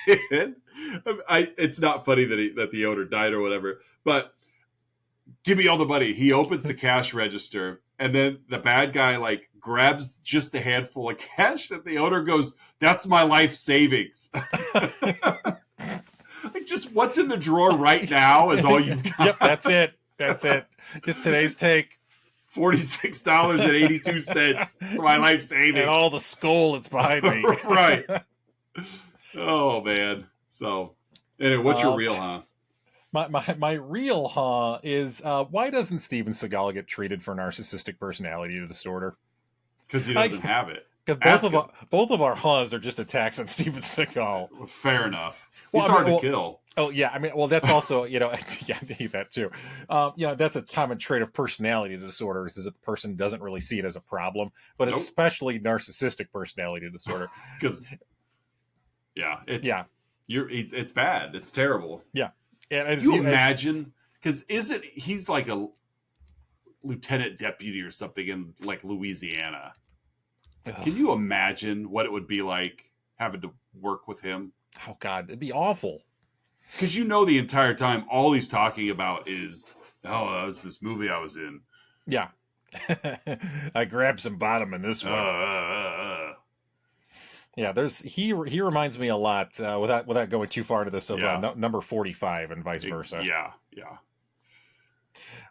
It's not funny that the owner died or whatever, but give me all the money. He opens the cash register, and then the bad guy like grabs just a handful of cash that the owner goes, "That's my life savings." Like, just what's in the drawer right now is all you've got. Yep, that's it. Just today's take. $46.82. It's my life savings. And all the skull that's behind me. Right. Oh man. So anyway, what's your real My real is why doesn't Steven Seagal get treated for narcissistic personality disorder? Because he doesn't have it. Because both of our are just attacks on Steven Seagal. Fair enough. He's hard to kill. Oh yeah, that's also that too. That's a common trait of personality disorders, is that the person doesn't really see it as a problem, but especially narcissistic personality disorder. Because it's bad. It's terrible. Yeah. And you imagine? Because he's like a lieutenant deputy or something in like Louisiana. Ugh. Can you imagine what it would be like having to work with him? Oh God, it'd be awful. Because the entire time, all he's talking about is, that was this movie I was in. Yeah. I grabbed some bottom in this one. Yeah, he reminds me a lot, without going too far into this, of number 45 and vice versa. Yeah.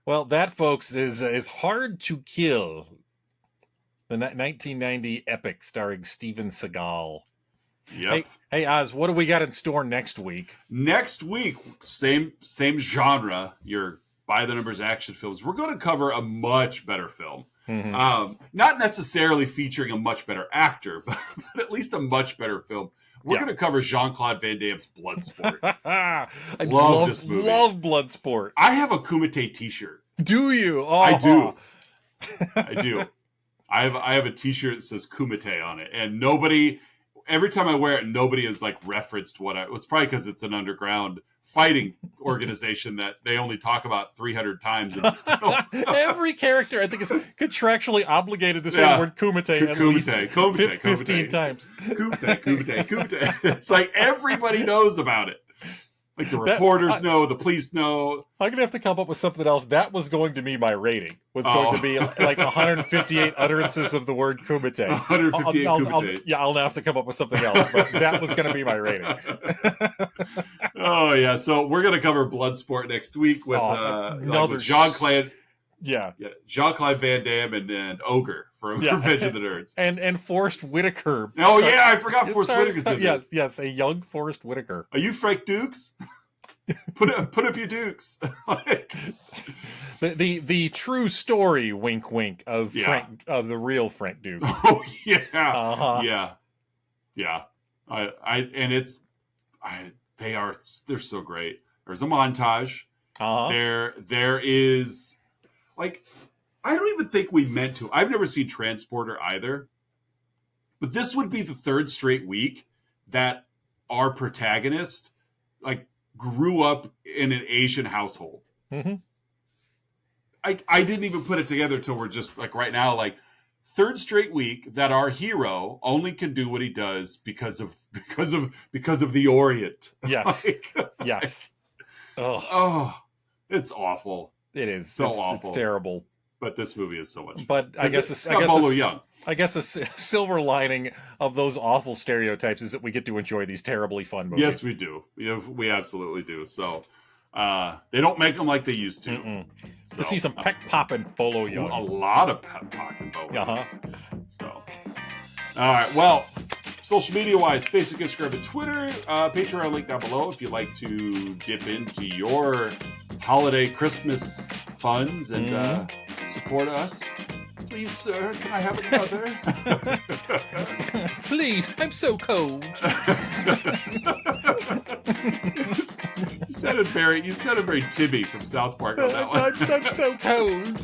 Well, that, folks, is Hard to Kill, the 1990 epic starring Steven Seagal. Yep. Hey, Oz, what do we got in store next week? Next week, same genre, your by the numbers action films. We're going to cover a much better film. Mm-hmm. Not necessarily featuring a much better actor, but at least a much better film. We're going to cover Jean-Claude Van Damme's Bloodsport. I love this movie. Love Bloodsport. I have a Kumite t-shirt. Do you? Oh. I do. I do. I have a t-shirt that says Kumite on it, and every time I wear it, nobody has like referenced it's probably because it's an underground fighting organization that they only talk about 300 times in this film. Every character, I think, is contractually obligated to say the word kumite at least 15 times. Kumite. It's like everybody knows about it. Like the reporters know, the police know. I'm gonna have to come up with something else. That was going to be my rating. Was going to be like 158 utterances of the word kumite. 158 kumites. I'll have to come up with something else, but that was going to be my rating. Oh yeah, so we're gonna cover Bloodsport next week with Jean-Claude. Yeah, Jean-Claude Van Damme and Ogre from Revenge of the Nerds, and Forrest Whitaker. Oh yeah, I forgot Forrest Whitaker's in this. Yes, a young Forrest Whitaker. Are you Frank Dukes? Put up your dukes. the true story, wink wink, of Frank, of the real Frank Dukes. Oh yeah, yeah. They're so great. There's a montage. There is, like, I don't even think we meant to. I've never seen Transporter either, but this would be the third straight week that our protagonist, like, grew up in an Asian household. Mm-hmm. I didn't even put it together till we're just like right now, like, third straight week that our hero only can do what he does because of the Orient. Yes. Yes. Oh, it's awful. It is so awful. It's terrible. But this movie is so much fun. But I guess the silver lining of those awful stereotypes is that we get to enjoy these terribly fun movies. Yes, we do. We absolutely do. So they don't make them like they used to. So, to see some peck popping Bolo Young. A lot of peck popping Bolo. So, all right. Well, social media wise, Facebook, Instagram, and Twitter. Patreon link down below if you'd like to dip into your holiday Christmas funds and support us. Please, sir, can I have another? Please, I'm so cold. You sounded very Timmy from South Park on that one. I'm so cold.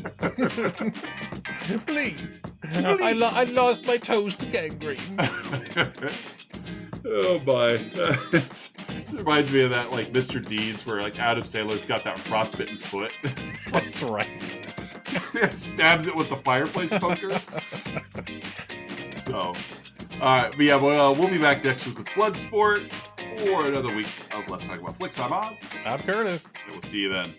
Please. I lost my toes to gangrene. Oh my. This reminds me of that, like, Mr. Deeds, where, like, Adam Sandler's got that frostbitten foot. That's right. Stabs it with the fireplace poker. So, but yeah, we'll be back next week with Bloodsport for another week of Let's Talk About Flicks. I'm Oz. I'm Curtis. And we'll see you then.